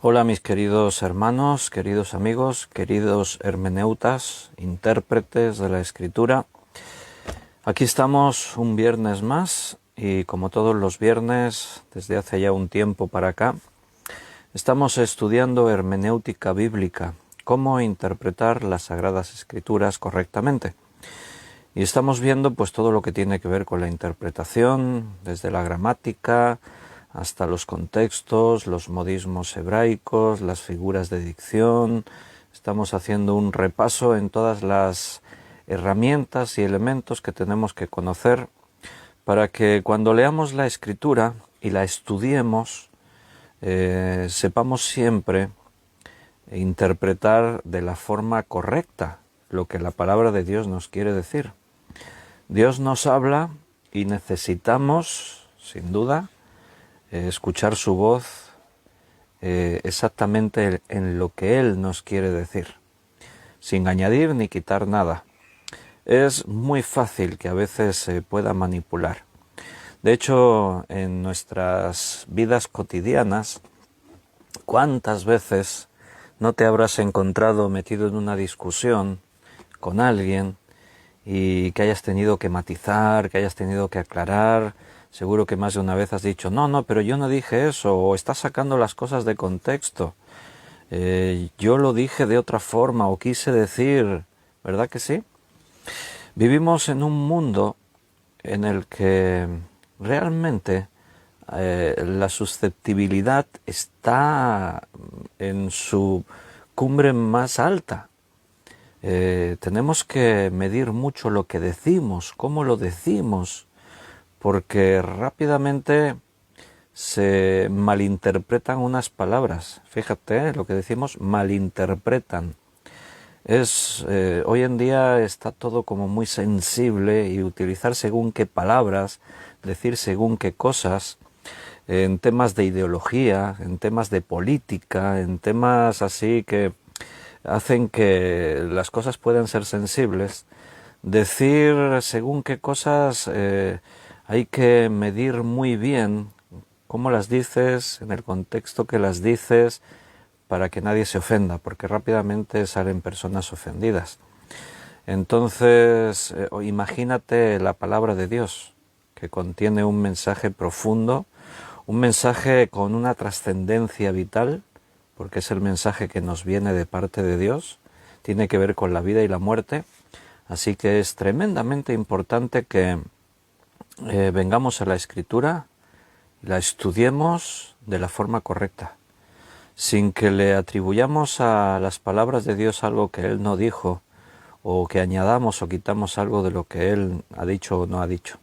Hola mis queridos hermanos, queridos amigos, queridos hermeneutas, intérpretes de la Escritura. Aquí estamos un viernes más y como todos los viernes, desde hace ya un tiempo para acá, estamos estudiando hermenéutica bíblica, cómo interpretar las Sagradas Escrituras correctamente. Y estamos viendo pues todo lo que tiene que ver con la interpretación, desde la gramática hasta los contextos, los modismos hebraicos, las figuras de dicción. Estamos haciendo un repaso en todas las herramientas y elementos que tenemos que conocer para que cuando leamos la Escritura y la estudiemos, sepamos siempre interpretar de la forma correcta lo que la palabra de Dios nos quiere decir. Dios nos habla y necesitamos, sin duda, escuchar su voz exactamente en lo que Él nos quiere decir, sin añadir ni quitar nada. Es muy fácil que a veces se pueda manipular. De hecho, en nuestras vidas cotidianas, ¿cuántas veces no te habrás encontrado metido en una discusión con alguien y que hayas tenido que matizar, que hayas tenido que aclarar? Seguro que más de una vez has dicho, no, pero yo no dije eso, o estás sacando las cosas de contexto. Yo lo dije de otra forma, o quise decir, ¿verdad que sí? Vivimos en un mundo en el que realmente la susceptibilidad está en su cumbre más alta. Tenemos que medir mucho lo que decimos, cómo lo decimos, porque rápidamente se malinterpretan unas palabras. Fíjate, lo que decimos, malinterpretan. Hoy en día está todo como muy sensible y utilizar según qué palabras, decir según qué cosas, en temas de ideología, en temas de política, en temas así que hacen que las cosas puedan ser sensibles. Decir según qué cosas hay que medir muy bien cómo las dices, en el contexto que las dices, para que nadie se ofenda, porque rápidamente salen personas ofendidas. Entonces, imagínate la palabra de Dios, que contiene un mensaje profundo, un mensaje con una trascendencia vital, porque es el mensaje que nos viene de parte de Dios, tiene que ver con la vida y la muerte, así que es tremendamente importante que vengamos a la Escritura y la estudiemos de la forma correcta, sin que le atribuyamos a las palabras de Dios algo que Él no dijo, o que añadamos o quitamos algo de lo que Él ha dicho o no ha dicho.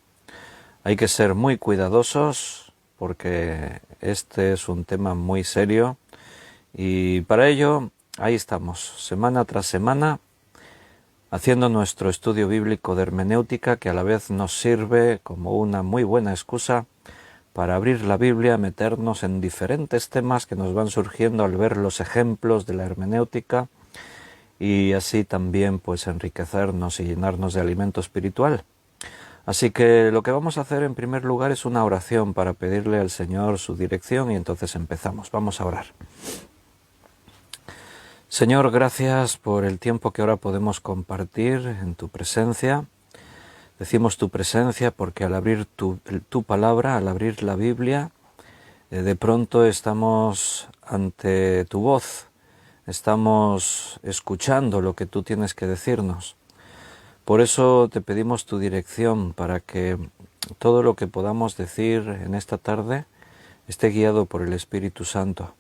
Hay que ser muy cuidadosos porque este es un tema muy serio y para ello ahí estamos, semana tras semana, haciendo nuestro estudio bíblico de hermenéutica, que a la vez nos sirve como una muy buena excusa para abrir la Biblia, meternos en diferentes temas que nos van surgiendo al ver los ejemplos de la hermenéutica y así también pues enriquecernos y llenarnos de alimento espiritual. Así que lo que vamos a hacer en primer lugar es una oración para pedirle al Señor su dirección y entonces empezamos. Vamos a orar. Señor, gracias por el tiempo que ahora podemos compartir en tu presencia. Decimos tu presencia porque al abrir tu palabra, al abrir la Biblia, de pronto estamos ante tu voz, estamos escuchando lo que tú tienes que decirnos. Por eso te pedimos tu dirección para que todo lo que podamos decir en esta tarde esté guiado por el Espíritu Santo.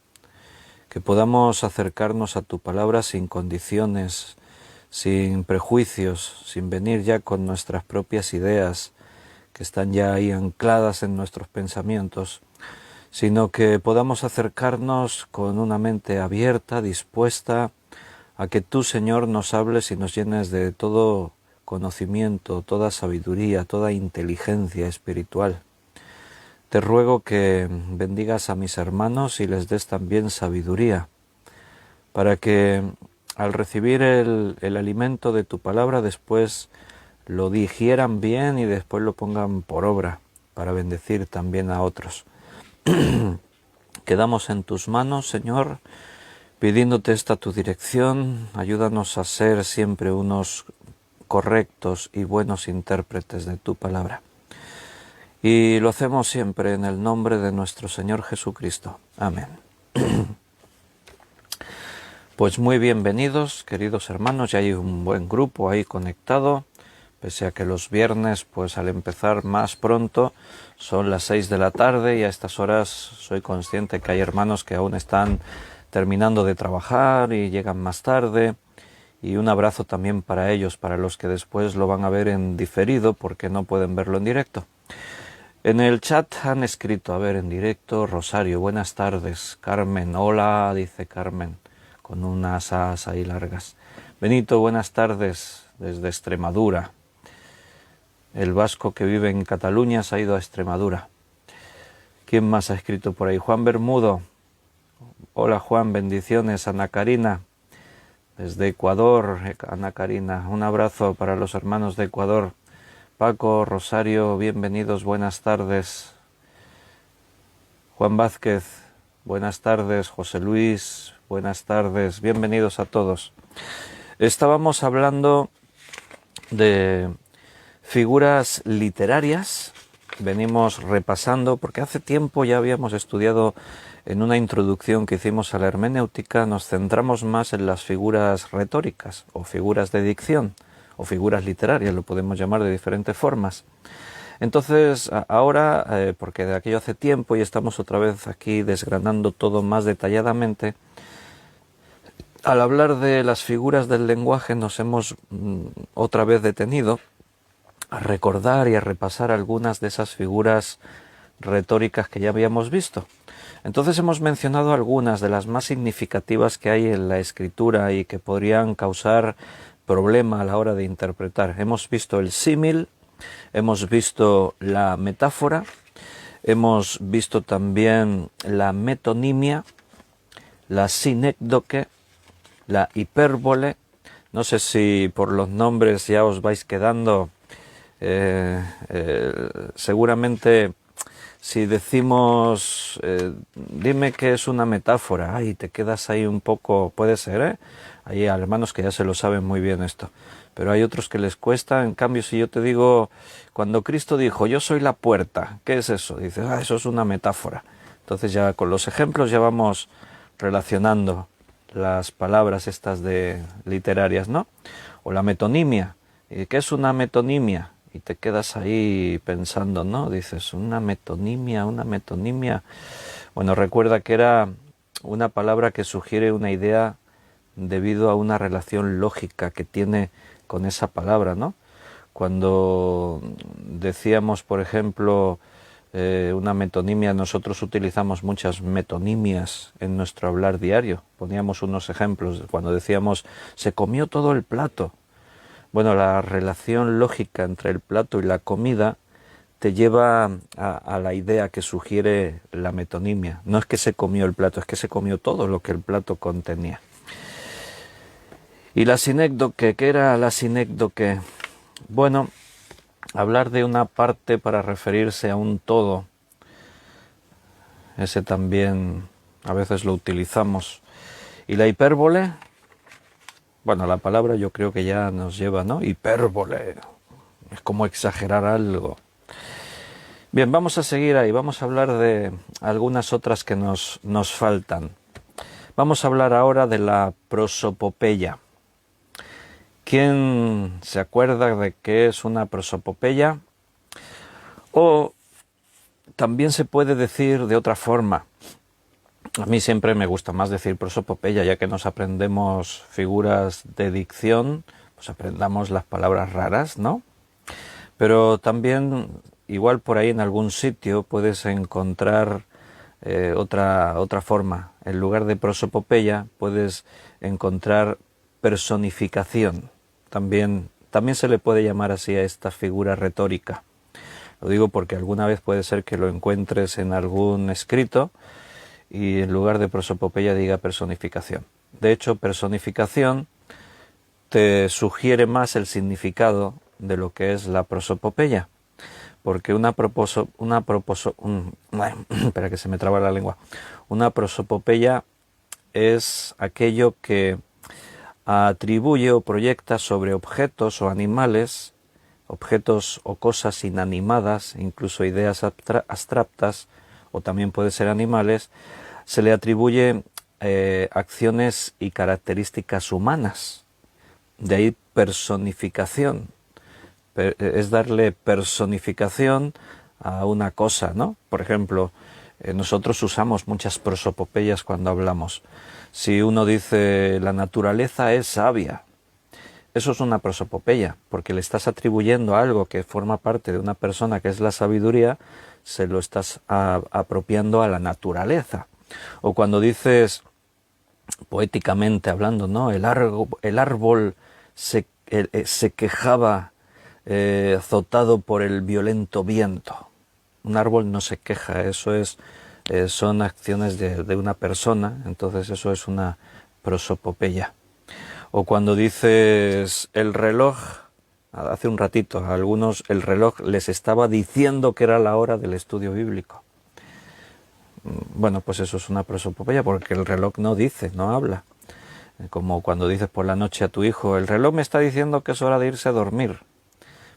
Que podamos acercarnos a tu palabra sin condiciones, sin prejuicios, sin venir ya con nuestras propias ideas que están ya ahí ancladas en nuestros pensamientos, sino que podamos acercarnos con una mente abierta, dispuesta a que tú, Señor, nos hables y nos llenes de todo conocimiento, toda sabiduría, toda inteligencia espiritual. Te ruego que bendigas a mis hermanos y les des también sabiduría, para que al recibir el alimento de tu palabra después lo digieran bien y después lo pongan por obra, para bendecir también a otros. Quedamos en tus manos, Señor, pidiéndote esta tu dirección. Ayúdanos a ser siempre unos correctos y buenos intérpretes de tu palabra. Y lo hacemos siempre en el nombre de nuestro Señor Jesucristo. Amén. Pues muy bienvenidos, queridos hermanos. Ya hay un buen grupo ahí conectado. Pese a que los viernes, pues al empezar más pronto, son las 6 de la tarde y a estas horas soy consciente que hay hermanos que aún están terminando de trabajar y llegan más tarde. Y un abrazo también para ellos, para los que después lo van a ver en diferido porque no pueden verlo en directo. En el chat han escrito, a ver, en directo, Rosario, buenas tardes. Carmen, hola, dice Carmen, con unas as ahí largas. Benito, buenas tardes, desde Extremadura. El vasco que vive en Cataluña se ha ido a Extremadura. ¿Quién más ha escrito por ahí? Juan Bermudo. Hola Juan, bendiciones. Ana Karina, desde Ecuador. Ana Karina, un abrazo para los hermanos de Ecuador. Paco, Rosario, bienvenidos, buenas tardes. Juan Vázquez, buenas tardes. José Luis, buenas tardes. Bienvenidos a todos. Estábamos hablando de figuras literarias, venimos repasando, porque hace tiempo ya habíamos estudiado en una introducción que hicimos a la hermenéutica, nos centramos más en las figuras retóricas o figuras de dicción o figuras literarias, lo podemos llamar de diferentes formas. Entonces ahora, porque de aquello hace tiempo y estamos otra vez aquí desgranando todo más detalladamente, al hablar de las figuras del lenguaje nos hemos otra vez detenido a recordar y a repasar algunas de esas figuras retóricas que ya habíamos visto. Entonces hemos mencionado algunas de las más significativas que hay en la escritura y que podrían causar problema a la hora de interpretar. Hemos visto el símil, hemos visto la metáfora, hemos visto también la metonimia, la sinécdoque, la hipérbole. No sé si por los nombres ya os vais quedando. Seguramente si decimos dime qué es una metáfora, ay, te quedas ahí un poco, puede ser, hay hermanos que ya se lo saben muy bien esto, pero hay otros que les cuesta. En cambio, si yo te digo, cuando Cristo dijo yo soy la puerta, ¿qué es eso? Dices, eso es una metáfora. Entonces ya con los ejemplos ya vamos relacionando las palabras estas de literarias, ¿no? O la metonimia. ¿Qué es una metonimia? Y te quedas ahí pensando, ¿no? Dices, una metonimia. Bueno, recuerda que era una palabra que sugiere una idea debido a una relación lógica que tiene con esa palabra, ¿no? Cuando decíamos, por ejemplo, una metonimia, nosotros utilizamos muchas metonimias en nuestro hablar diario. Poníamos unos ejemplos cuando decíamos, se comió todo el plato. Bueno, la relación lógica entre el plato y la comida te lleva a la idea que sugiere la metonimia. No es que se comió el plato, es que se comió todo lo que el plato contenía. Y la sinécdoque, ¿qué era la sinécdoque? Bueno, hablar de una parte para referirse a un todo. Ese también a veces lo utilizamos. Y la hipérbole, bueno, la palabra yo creo que ya nos lleva, ¿no? Hipérbole, es como exagerar algo. Bien, vamos a seguir ahí, vamos a hablar de algunas otras que nos faltan. Vamos a hablar ahora de la prosopopeya. ¿Quién se acuerda de qué es una prosopopeya? O también se puede decir de otra forma. A mí siempre me gusta más decir prosopopeya, ya que nos aprendemos figuras de dicción, pues aprendamos las palabras raras, ¿no? Pero también, igual por ahí en algún sitio puedes encontrar otra forma. En lugar de prosopopeya puedes encontrar personificación. También se le puede llamar así a esta figura retórica. Lo digo porque alguna vez puede ser que lo encuentres en algún escrito y en lugar de prosopopeya diga personificación. De hecho, personificación te sugiere más el significado de lo que es la prosopopeya, porque espera que se me traba la lengua. Una prosopopeya es aquello que atribuye o proyecta sobre objetos o animales, objetos o cosas inanimadas, incluso ideas abstractas, o también puede ser animales, se le atribuye acciones y características humanas. De ahí personificación. Es darle personificación a una cosa, ¿no? Por ejemplo, nosotros usamos muchas prosopopeyas cuando hablamos. Si uno dice la naturaleza es sabia, eso es una prosopopeya, porque le estás atribuyendo a algo que forma parte de una persona que es la sabiduría, se lo estás apropiando a la naturaleza. O cuando dices, poéticamente hablando, ¿no? El árbol se quejaba azotado por el violento viento. Un árbol no se queja, eso es, son acciones de una persona, entonces eso es una prosopopeya. O cuando dices el reloj, hace un ratito, a algunos el reloj les estaba diciendo que era la hora del estudio bíblico. Bueno, pues eso es una prosopopeya porque el reloj no dice, no habla. Como cuando dices por la noche a tu hijo, el reloj me está diciendo que es hora de irse a dormir.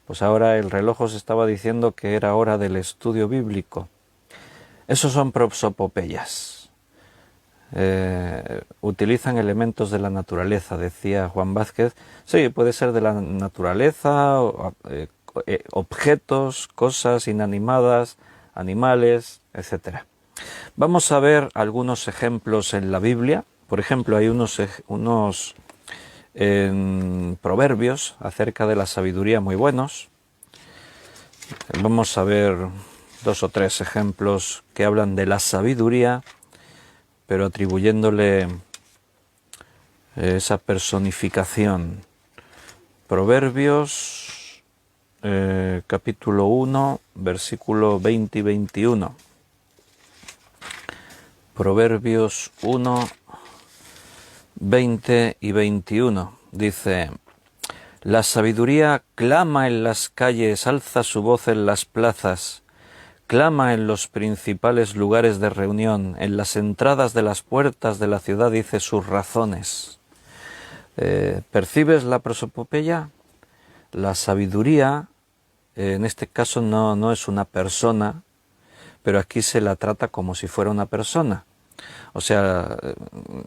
Pues ahora el reloj os estaba diciendo que era hora del estudio bíblico. Esos son prosopopeyas. Utilizan elementos de la naturaleza, decía Juan Vázquez. Sí, puede ser de la naturaleza, objetos, cosas inanimadas, animales, etc. Vamos a ver algunos ejemplos en la Biblia. Por ejemplo, hay unos proverbios acerca de la sabiduría muy buenos. Vamos a ver 2 o 3 ejemplos que hablan de la sabiduría, pero atribuyéndole esa personificación. Proverbios, capítulo 1, versículo 20 y 21. Proverbios 1, 20 y 21. Dice: la sabiduría clama en las calles, alza su voz en las plazas, clama en los principales lugares de reunión, en las entradas de las puertas de la ciudad dice sus razones. ¿Percibes la prosopopeya? La sabiduría, en este caso no es una persona, pero aquí se la trata como si fuera una persona. O sea,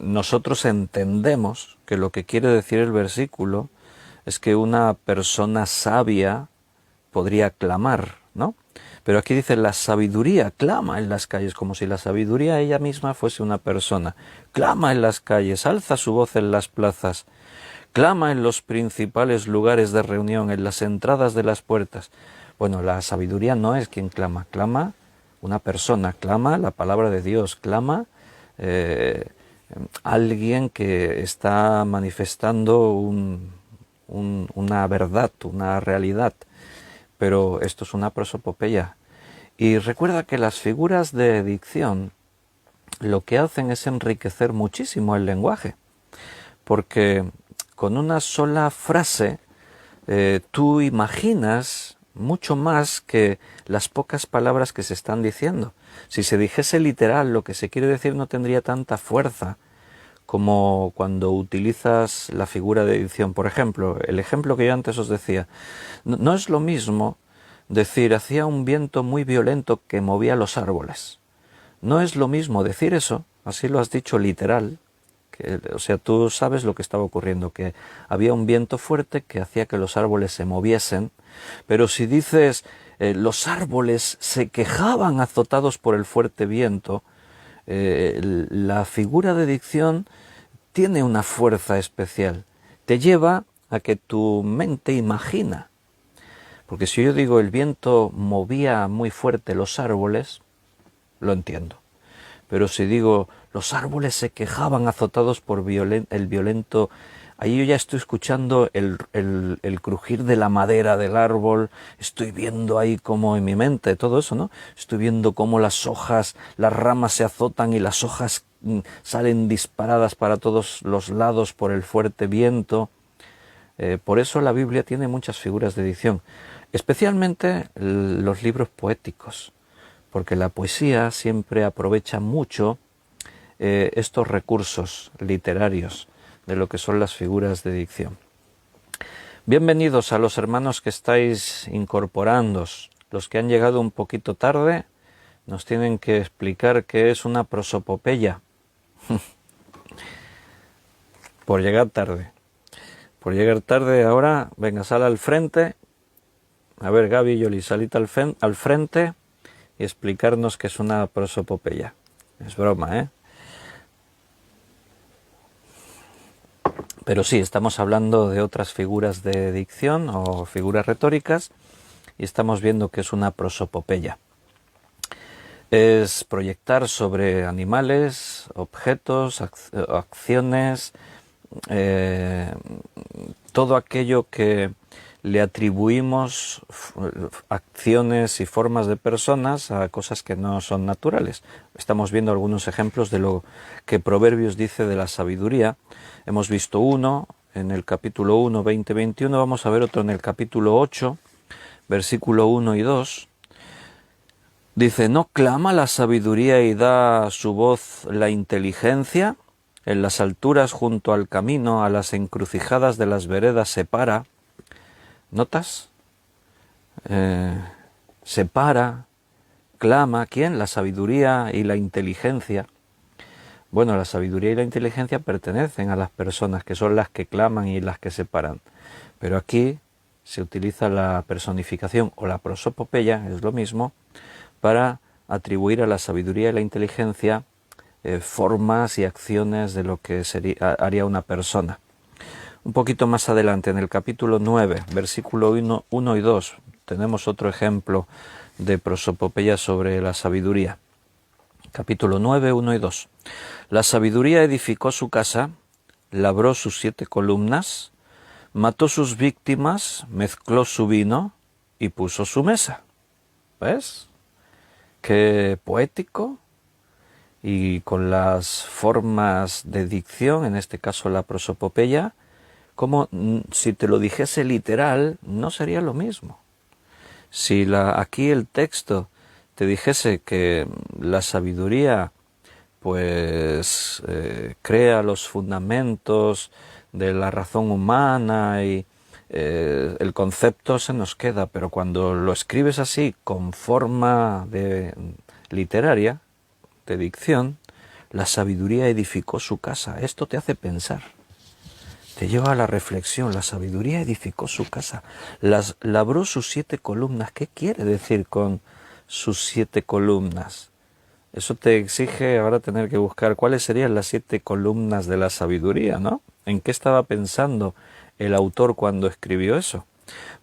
nosotros entendemos que lo que quiere decir el versículo es que una persona sabia podría clamar, ¿no? Pero aquí dice la sabiduría clama en las calles, como si la sabiduría ella misma fuese una persona. Clama en las calles, alza su voz en las plazas, clama en los principales lugares de reunión, en las entradas de las puertas. Bueno, la sabiduría no es quien clama, clama una persona, clama la palabra de Dios, clama alguien que está manifestando una verdad, una realidad. Pero esto es una prosopopeya. Y recuerda que las figuras de dicción lo que hacen es enriquecer muchísimo el lenguaje, porque con una sola frase tú imaginas mucho más que las pocas palabras que se están diciendo. Si se dijese literal lo que se quiere decir no tendría tanta fuerza como cuando utilizas la figura de dicción. Por ejemplo, el ejemplo que yo antes os decía, no es lo mismo decir hacía un viento muy violento que movía los árboles. No es lo mismo decir eso, así lo has dicho literal, o sea, tú sabes lo que estaba ocurriendo, que había un viento fuerte que hacía que los árboles se moviesen, pero si dices los árboles se quejaban azotados por el fuerte viento, la figura de dicción tiene una fuerza especial, te lleva a que tu mente imagina. Porque si yo digo el viento movía muy fuerte los árboles, lo entiendo. Pero si digo los árboles se quejaban azotados por el violento, ahí yo ya estoy escuchando el crujir de la madera del árbol, estoy viendo ahí como en mi mente todo eso, ¿no? Estoy viendo cómo las hojas, las ramas se azotan y las hojas salen disparadas para todos los lados por el fuerte viento. Por eso la Biblia tiene muchas figuras de dicción. especialmente los libros poéticos, porque la poesía siempre aprovecha mucho estos recursos literarios de lo que son las figuras de dicción. Bienvenidos a los hermanos que estáis incorporándoos. Los que han llegado un poquito tarde nos tienen que explicar qué es una prosopopeya. Por llegar tarde. Por llegar tarde ahora, venga, sal al frente. A ver, Gaby y Yoli, salid al frente y explicarnos qué es una prosopopeya. Es broma, ¿eh? Pero sí, estamos hablando de otras figuras de dicción o figuras retóricas y estamos viendo que es una prosopopeya. Es proyectar sobre animales, objetos, acciones, todo aquello que le atribuimos acciones y formas de personas a cosas que no son naturales. Estamos viendo algunos ejemplos de lo que Proverbios dice de la sabiduría. Hemos visto uno en el capítulo 1, 20-21, vamos a ver otro en el capítulo 8, versículo 1 y 2. Dice, ¿no clama la sabiduría y da su voz la inteligencia? En las alturas junto al camino, a las encrucijadas de las veredas se para. ¿Notas? Se para, clama. ¿Quién? La sabiduría y la inteligencia. Bueno, la sabiduría y la inteligencia pertenecen a las personas, que son las que claman y las que se paran. Pero aquí se utiliza la personificación o la prosopopeya, es lo mismo, para atribuir a la sabiduría y la inteligencia formas y acciones de lo que haría una persona. Un poquito más adelante, en el capítulo 9, versículo 1 y 2, tenemos otro ejemplo de prosopopeya sobre la sabiduría. Capítulo 9, 1 y 2. La sabiduría edificó su casa, labró sus 7 columnas, mató sus víctimas, mezcló su vino y puso su mesa. ¿Ves? Qué poético, y con las formas de dicción, en este caso la prosopopeya, como si te lo dijese literal, no sería lo mismo. Si aquí el texto te dijese que la sabiduría pues crea los fundamentos de la razón humana y el concepto se nos queda, pero cuando lo escribes así con forma literaria, de dicción, la sabiduría edificó su casa. Esto te hace pensar, te lleva a la reflexión. La sabiduría edificó su casa, labró sus 7 columnas. ¿Qué quiere decir con sus 7 columnas? Eso te exige ahora tener que buscar cuáles serían las 7 columnas de la sabiduría, ¿no? ¿En qué estaba pensando el autor cuando escribió eso?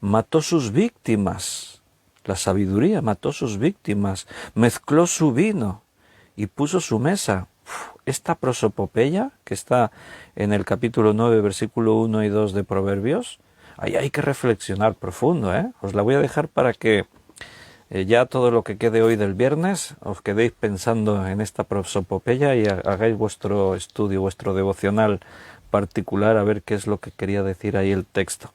Mató sus víctimas. La sabiduría mató sus víctimas, mezcló su vino y puso su mesa. Esta prosopopeya, que está en el capítulo 9, versículo 1 y 2 de Proverbios, ahí hay que reflexionar profundo, ¿eh? Os la voy a dejar para que ya todo lo que quede hoy del viernes os quedéis pensando en esta prosopopeya y hagáis vuestro estudio, vuestro devocional particular, a ver qué es lo que quería decir ahí el texto.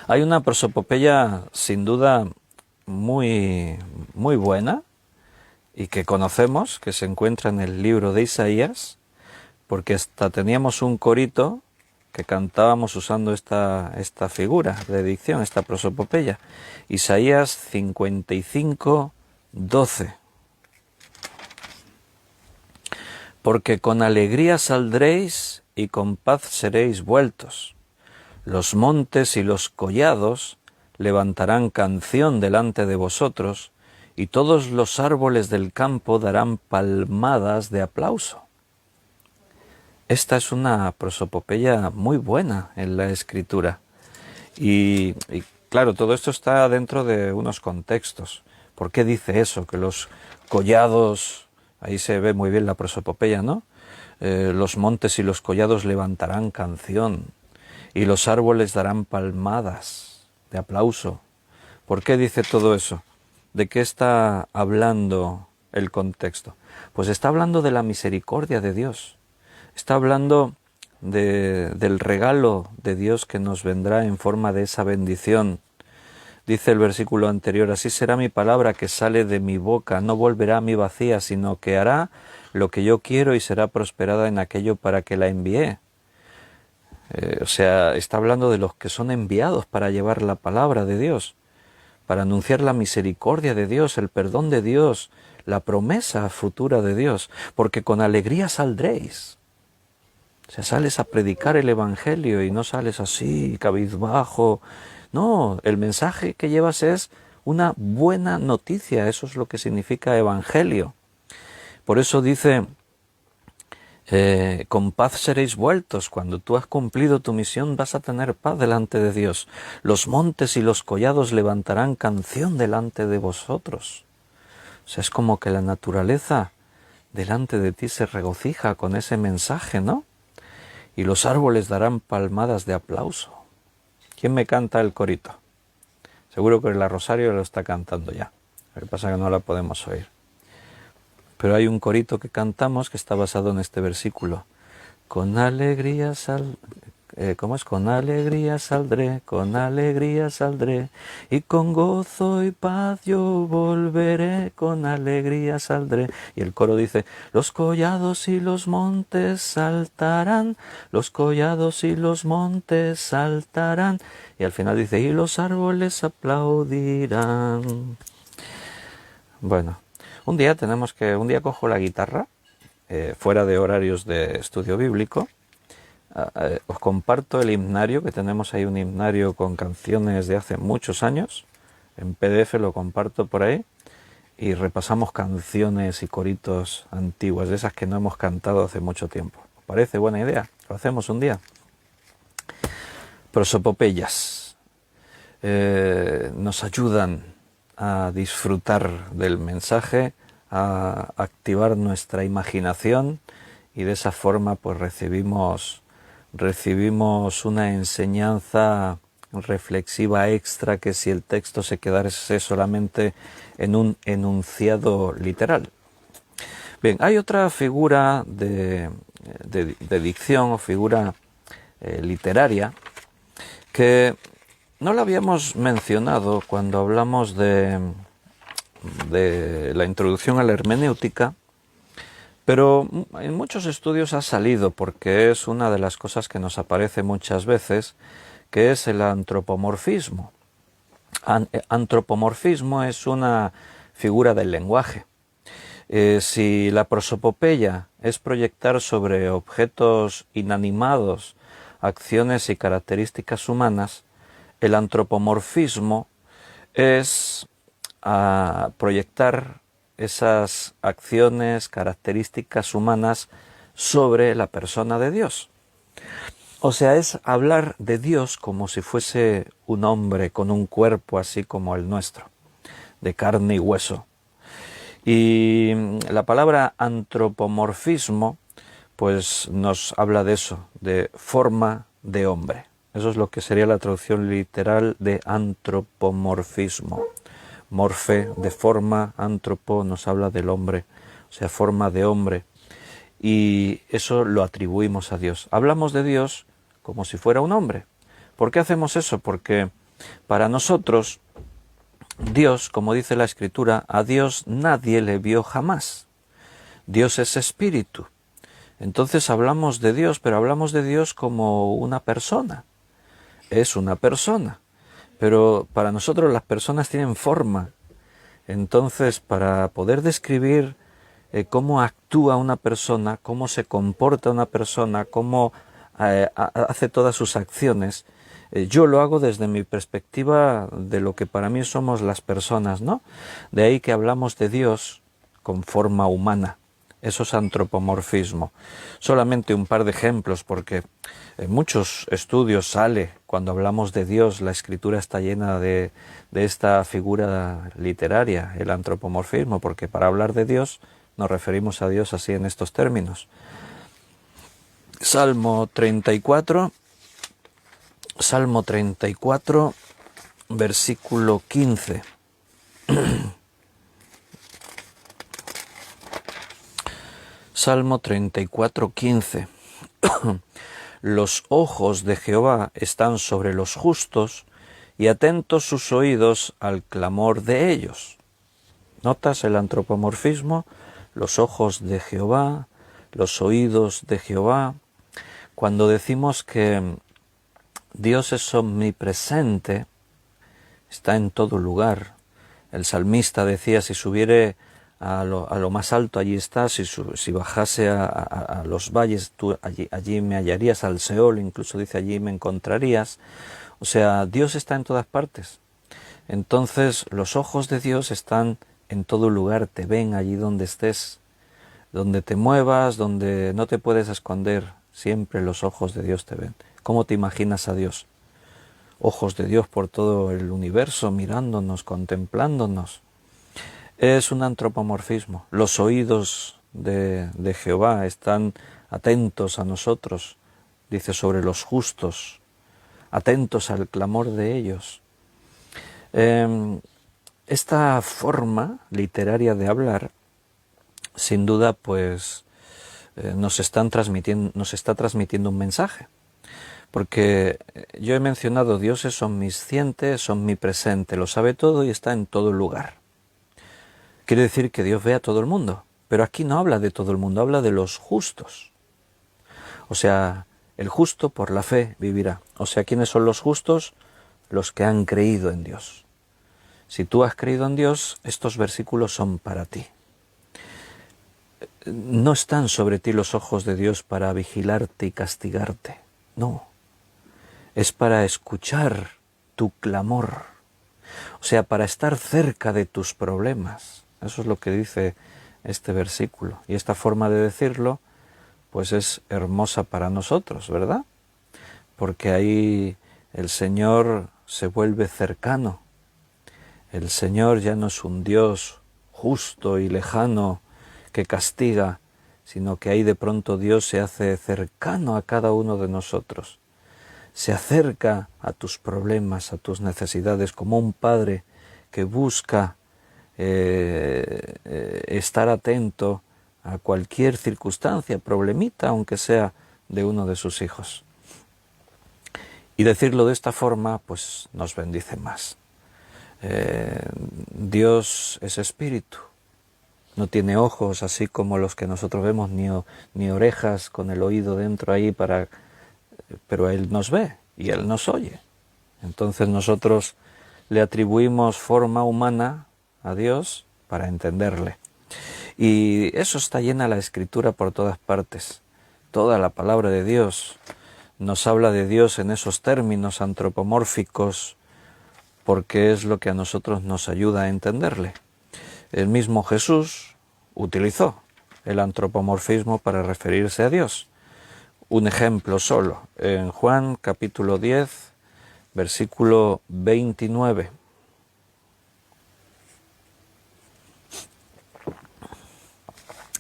Hay una prosopopeya sin duda muy, muy buena, y que conocemos, que se encuentra en el libro de Isaías, porque hasta teníamos un corito que cantábamos usando esta figura de dicción, esta prosopopeya. Isaías 55, 12. Porque con alegría saldréis y con paz seréis vueltos. Los montes y los collados levantarán canción delante de vosotros, y todos los árboles del campo darán palmadas de aplauso. Esta es una prosopopeya muy buena en la escritura. Y claro, todo esto está dentro de unos contextos. ¿Por qué dice eso? Que los collados, ahí se ve muy bien la prosopopeya, ¿no? Los montes y los collados levantarán canción, y los árboles darán palmadas de aplauso. ¿Por qué dice todo eso? ¿De qué está hablando el contexto? Pues está hablando de la misericordia de Dios. Está hablando del regalo de Dios que nos vendrá en forma de esa bendición Dice el versículo anterior, así será mi palabra que sale de mi boca, no volverá a mí vacía, sino que hará lo que yo quiero y será prosperada en aquello para que la envié. O sea, está hablando de los que son enviados para llevar la palabra de Dios, para anunciar la misericordia de Dios, el perdón de Dios, la promesa futura de Dios, porque con alegría saldréis. O sea, sales a predicar el Evangelio y no sales así, cabizbajo. No, el mensaje que llevas es una buena noticia, eso es lo que significa Evangelio. Por eso dice, con paz seréis vueltos. Cuando tú has cumplido tu misión vas a tener paz delante de Dios. Los montes y los collados levantarán canción delante de vosotros. O sea, es como que la naturaleza delante de ti se regocija con ese mensaje, ¿no? Y los árboles darán palmadas de aplauso. ¿Quién me canta el corito? Seguro que la Rosario lo está cantando ya. Lo que pasa es que no la podemos oír. Pero hay un corito que cantamos que está basado en este versículo. Con alegría ¿cómo es? Con alegría saldré, y con gozo y paz yo volveré, con alegría saldré. Y el coro dice, los collados y los montes saltarán, los collados y los montes saltarán. Y al final dice, y los árboles aplaudirán. Bueno, un día cojo la guitarra, fuera de horarios de estudio bíblico. Os comparto el himnario, que tenemos ahí un himnario con canciones de hace muchos años. En PDF lo comparto por ahí. Y repasamos canciones y coritos antiguas, de esas que no hemos cantado hace mucho tiempo. ¿Os parece buena idea? Lo hacemos un día. Prosopopeyas. Nos ayudan a disfrutar del mensaje, a activar nuestra imaginación y de esa forma pues recibimos una enseñanza reflexiva extra que si el texto se quedase solamente en un enunciado literal. Bien, hay otra figura de dicción o figura literaria que no la habíamos mencionado cuando hablamos de la introducción a la hermenéutica, pero en muchos estudios ha salido porque es una de las cosas que nos aparece muchas veces, que es el antropomorfismo. Antropomorfismo es una figura del lenguaje. Si la prosopopeya es proyectar sobre objetos inanimados acciones y características humanas, el antropomorfismo es proyectar esas acciones, características humanas sobre la persona de Dios. O sea, es hablar de Dios como si fuese un hombre con un cuerpo así como el nuestro, de carne y hueso. Y la palabra antropomorfismo pues nos habla de eso, de forma de hombre. Eso es lo que sería la traducción literal de antropomorfismo. Morfe, de forma, antropo, nos habla del hombre, o sea, forma de hombre. Y eso lo atribuimos a Dios. Hablamos de Dios como si fuera un hombre. ¿Por qué hacemos eso? Porque para nosotros, Dios, como dice la Escritura, a Dios nadie le vio jamás. Dios es espíritu. Entonces hablamos de Dios, pero hablamos de Dios como una persona. Es una persona. Pero para nosotros las personas tienen forma. Entonces, para poder describir cómo actúa una persona, cómo se comporta una persona, cómo hace todas sus acciones, yo lo hago desde mi perspectiva de lo que para mí somos las personas, ¿no? De ahí que hablamos de Dios con forma humana. Eso es antropomorfismo. Solamente un par de ejemplos, porque en muchos estudios sale, cuando hablamos de Dios, la Escritura está llena de esta figura literaria, el antropomorfismo, porque para hablar de Dios nos referimos a Dios así en estos términos. Salmo 34, versículo 15. Salmo 34, 15. Los ojos de Jehová están sobre los justos y atentos sus oídos al clamor de ellos. ¿Notas el antropomorfismo? Los ojos de Jehová, los oídos de Jehová. Cuando decimos que Dios es omnipresente, está en todo lugar. El salmista decía, si subiere a lo más alto, allí está, si bajase a los valles, tú allí me hallarías, al Seol, incluso dice, allí me encontrarías. O sea, Dios está en todas partes. Entonces, los ojos de Dios están en todo lugar, te ven allí donde estés, donde te muevas, donde no te puedes esconder, siempre los ojos de Dios te ven. ¿Cómo te imaginas a Dios? Ojos de Dios por todo el universo, mirándonos, contemplándonos. Es un antropomorfismo. Los oídos de Jehová están atentos a nosotros, dice, sobre los justos, atentos al clamor de ellos. Esta forma literaria de hablar, sin duda, pues nos está transmitiendo un mensaje. Porque yo he mencionado, Dios es omnisciente, es omnipresente, lo sabe todo y está en todo lugar. Quiere decir que Dios ve a todo el mundo, pero aquí no habla de todo el mundo, habla de los justos. O sea, el justo por la fe vivirá. O sea, ¿quiénes son los justos? Los que han creído en Dios. Si tú has creído en Dios, estos versículos son para ti. No están sobre ti los ojos de Dios para vigilarte y castigarte, no. Es para escuchar tu clamor, o sea, para estar cerca de tus problemas. Eso es lo que dice este versículo. Y esta forma de decirlo, pues es hermosa para nosotros, ¿verdad? Porque ahí el Señor se vuelve cercano. El Señor ya no es un Dios justo y lejano que castiga, sino que ahí de pronto Dios se hace cercano a cada uno de nosotros. Se acerca a tus problemas, a tus necesidades, como un padre que busca estar atento a cualquier circunstancia, problemita, aunque sea de uno de sus hijos. Y decirlo de esta forma, pues nos bendice más. Dios es espíritu, no tiene ojos así como los que nosotros vemos, ni orejas con el oído dentro ahí pero Él nos ve y Él nos oye. Entonces nosotros le atribuimos forma humana a Dios para entenderle. Y eso está llena la Escritura por todas partes. Toda la palabra de Dios nos habla de Dios en esos términos antropomórficos, porque es lo que a nosotros nos ayuda a entenderle. El mismo Jesús utilizó el antropomorfismo para referirse a Dios. Un ejemplo solo, en Juan capítulo 10, versículo 29.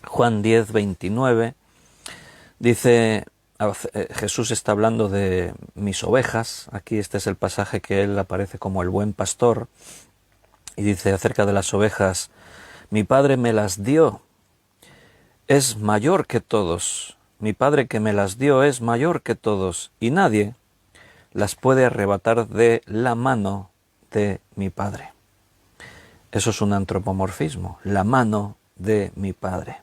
Juan 10, 29, dice, Jesús está hablando de mis ovejas, aquí este es el pasaje que él aparece como el buen pastor, y dice acerca de las ovejas, mi Padre me las dio, es mayor que todos, mi Padre que me las dio es mayor que todos, y nadie las puede arrebatar de la mano de mi Padre. Eso es un antropomorfismo, la mano de mi Padre.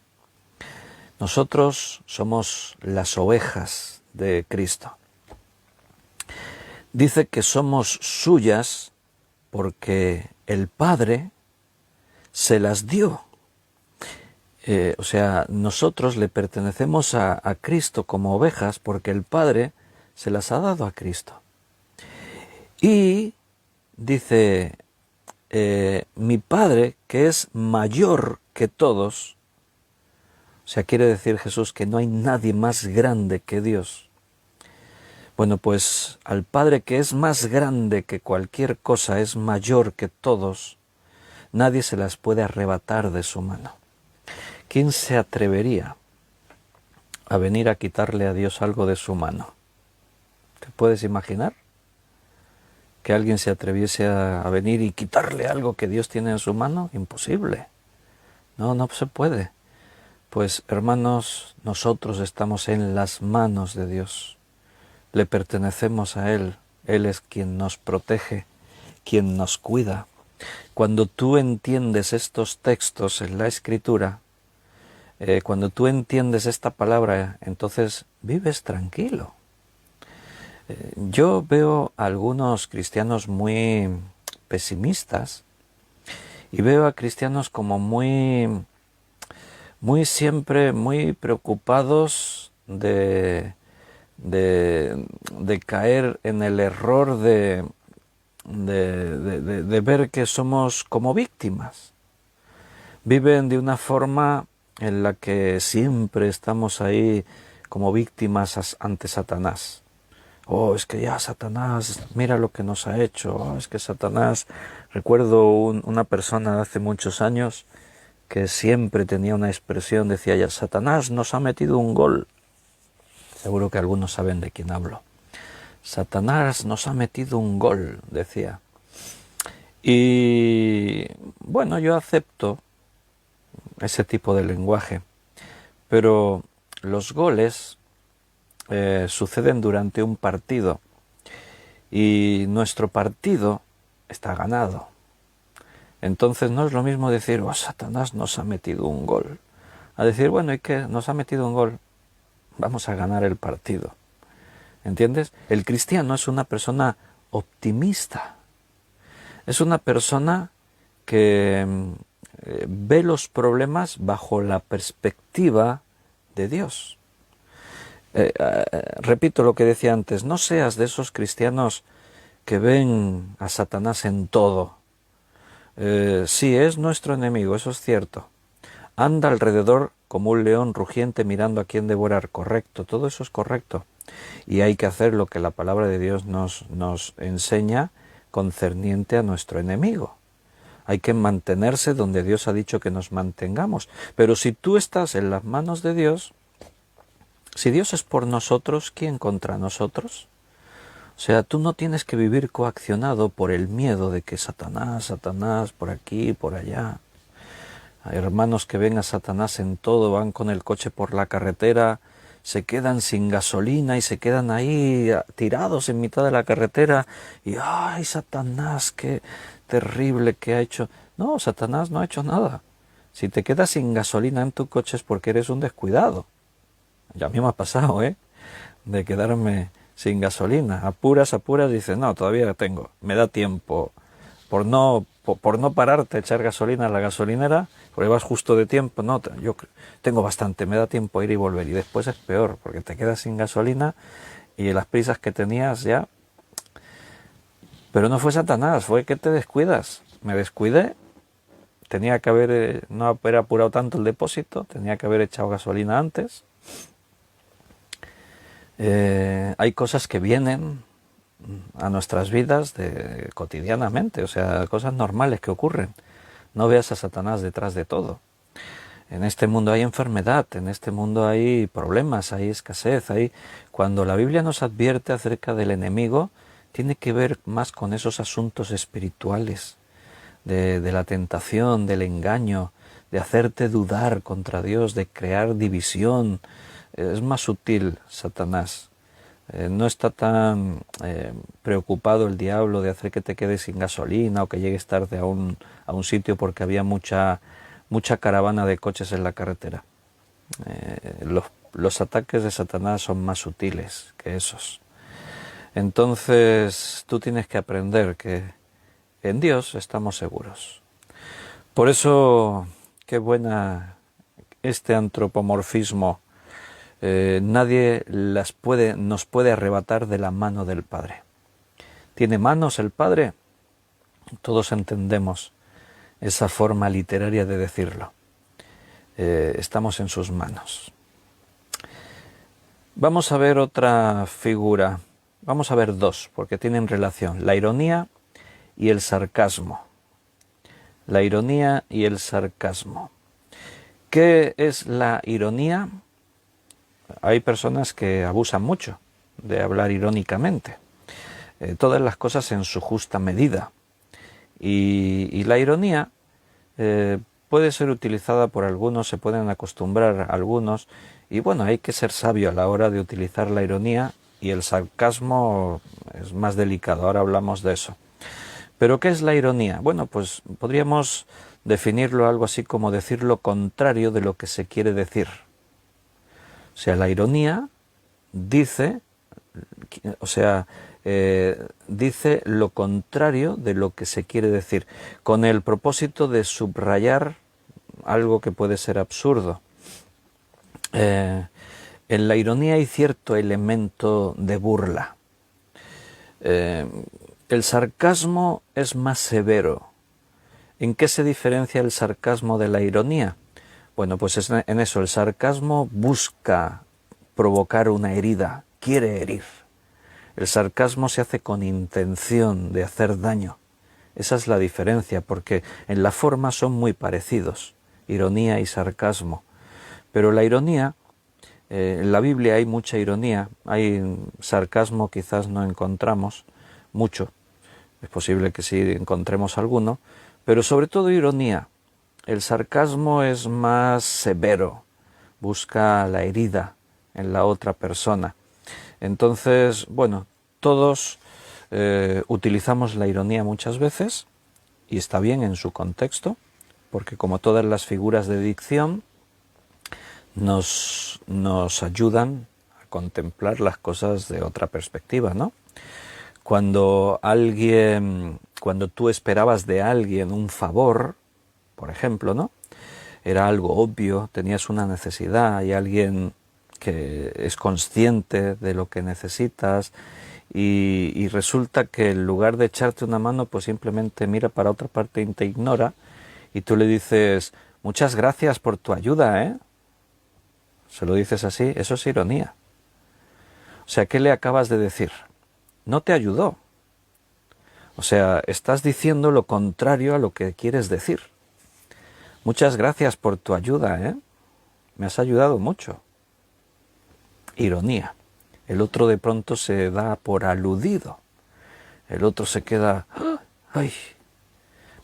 Nosotros somos las ovejas de Cristo. Dice que somos suyas porque el Padre se las dio. O sea, nosotros le pertenecemos a Cristo como ovejas porque el Padre se las ha dado a Cristo. Y dice, mi Padre, que es mayor que todos, o sea, quiere decir Jesús que no hay nadie más grande que Dios. Bueno, pues al Padre que es más grande que cualquier cosa, es mayor que todos, nadie se las puede arrebatar de su mano. ¿Quién se atrevería a venir a quitarle a Dios algo de su mano? ¿Te puedes imaginar? Que alguien se atreviese a venir y quitarle algo que Dios tiene en su mano, imposible. No se puede. Pues hermanos, nosotros estamos en las manos de Dios. Le pertenecemos a Él. Él es quien nos protege quien nos cuida. Cuando tú entiendes estos textos en la Escritura, cuando tú entiendes esta palabra, entonces vives tranquilo. Yo veo a algunos cristianos muy pesimistas y veo a cristianos como muy siempre muy preocupados de caer en el error de ver que somos como víctimas. Viven de una forma en la que siempre estamos ahí como víctimas ante Satanás. Oh, es que ya Satanás, mira lo que nos ha hecho. Oh, es que Satanás... Recuerdo una persona de hace muchos años que siempre tenía una expresión, decía ya, Satanás nos ha metido un gol. Seguro que algunos saben de quién hablo. Satanás nos ha metido un gol, decía. Y bueno, yo acepto ese tipo de lenguaje, pero los goles suceden durante un partido y nuestro partido está ganado. Entonces no es lo mismo decir, oh, Satanás nos ha metido un gol, a decir, bueno, ¿y qué? Nos ha metido un gol, vamos a ganar el partido. ¿Entiendes? El cristiano es una persona optimista, es una persona que ve los problemas bajo la perspectiva de Dios. Repito lo que decía antes, no seas de esos cristianos que ven a Satanás en todo. Sí, es nuestro enemigo, eso es cierto. Anda alrededor como un león rugiente mirando a quién devorar. Correcto, todo eso es correcto. Y hay que hacer lo que la palabra de Dios nos enseña concerniente a nuestro enemigo. Hay que mantenerse donde Dios ha dicho que nos mantengamos. Pero si tú estás en las manos de Dios, si Dios es por nosotros, ¿quién contra nosotros? O sea, tú no tienes que vivir coaccionado por el miedo de que Satanás, por aquí, por allá. Hay hermanos que ven a Satanás en todo, van con el coche por la carretera, se quedan sin gasolina y se quedan ahí tirados en mitad de la carretera y ¡ay, Satanás, qué terrible que ha hecho! No, Satanás no ha hecho nada. Si te quedas sin gasolina en tu coche es porque eres un descuidado. Ya a mí me ha pasado, de quedarme sin gasolina. Apuras, dices, no, todavía tengo, me da tiempo. Por no pararte a echar gasolina a la gasolinera, porque vas justo de tiempo, no, yo tengo bastante, me da tiempo a ir y volver. Y después es peor, porque te quedas sin gasolina y las prisas que tenías ya... Pero no fue Satanás, fue que te descuidas. Me descuidé, tenía que no haber apurado tanto el depósito, tenía que haber echado gasolina antes. Hay cosas que vienen a nuestras vidas cotidianamente, o sea, cosas normales que ocurren. No veas a Satanás detrás de todo. En este mundo hay enfermedad, en este mundo hay problemas, hay escasez, cuando la Biblia nos advierte acerca del enemigo, tiene que ver más con esos asuntos espirituales, de la tentación, del engaño, de hacerte dudar contra Dios, de crear división. Es más sutil Satanás. No está tan preocupado el diablo de hacer que te quedes sin gasolina o que llegues tarde a un sitio porque había mucha caravana de coches en la carretera. Los ataques de Satanás son más sutiles que esos. Entonces tú tienes que aprender que en Dios estamos seguros. Por eso, qué buena este antropomorfismo. Nadie nos puede arrebatar de la mano del Padre. ¿Tiene manos el Padre? Todos entendemos esa forma literaria de decirlo. Estamos en sus manos. Vamos a ver otra figura. Vamos a ver dos, porque tienen relación. La ironía y el sarcasmo. La ironía y el sarcasmo. ¿Qué es la ironía? Hay personas que abusan mucho de hablar irónicamente. Todas las cosas en su justa medida. Y la ironía puede ser utilizada por algunos, se pueden acostumbrar algunos. Y bueno, hay que ser sabio a la hora de utilizar la ironía, y el sarcasmo es más delicado. Ahora hablamos de eso. ¿Pero qué es la ironía? Bueno, pues podríamos definirlo algo así como decir lo contrario de lo que se quiere decir. O sea, la ironía dice, dice lo contrario de lo que se quiere decir, con el propósito de subrayar algo que puede ser absurdo. En la ironía hay cierto elemento de burla. El sarcasmo es más severo. ¿En qué se diferencia el sarcasmo de la ironía? Bueno, pues en eso, el sarcasmo busca provocar una herida, quiere herir. El sarcasmo se hace con intención de hacer daño. Esa es la diferencia, porque en la forma son muy parecidos, ironía y sarcasmo. Pero la ironía, en la Biblia hay mucha ironía, hay sarcasmo quizás no encontramos mucho, es posible que sí encontremos alguno, pero sobre todo ironía. El sarcasmo es más severo, busca la herida en la otra persona. Entonces, bueno, todos utilizamos la ironía muchas veces, y está bien en su contexto, porque como todas las figuras de dicción, nos ayudan a contemplar las cosas de otra perspectiva, ¿no? Cuando tú esperabas de alguien un favor, por ejemplo, ¿no? Era algo obvio, tenías una necesidad y alguien que es consciente de lo que necesitas y resulta que en lugar de echarte una mano, pues simplemente mira para otra parte y te ignora y tú le dices, muchas gracias por tu ayuda, ¿eh? Se lo dices así, eso es ironía. O sea, ¿qué le acabas de decir? No te ayudó. O sea, estás diciendo lo contrario a lo que quieres decir. Muchas gracias por tu ayuda, ¿eh? Me has ayudado mucho. Ironía. El otro de pronto se da por aludido. El otro se queda, ¡ay!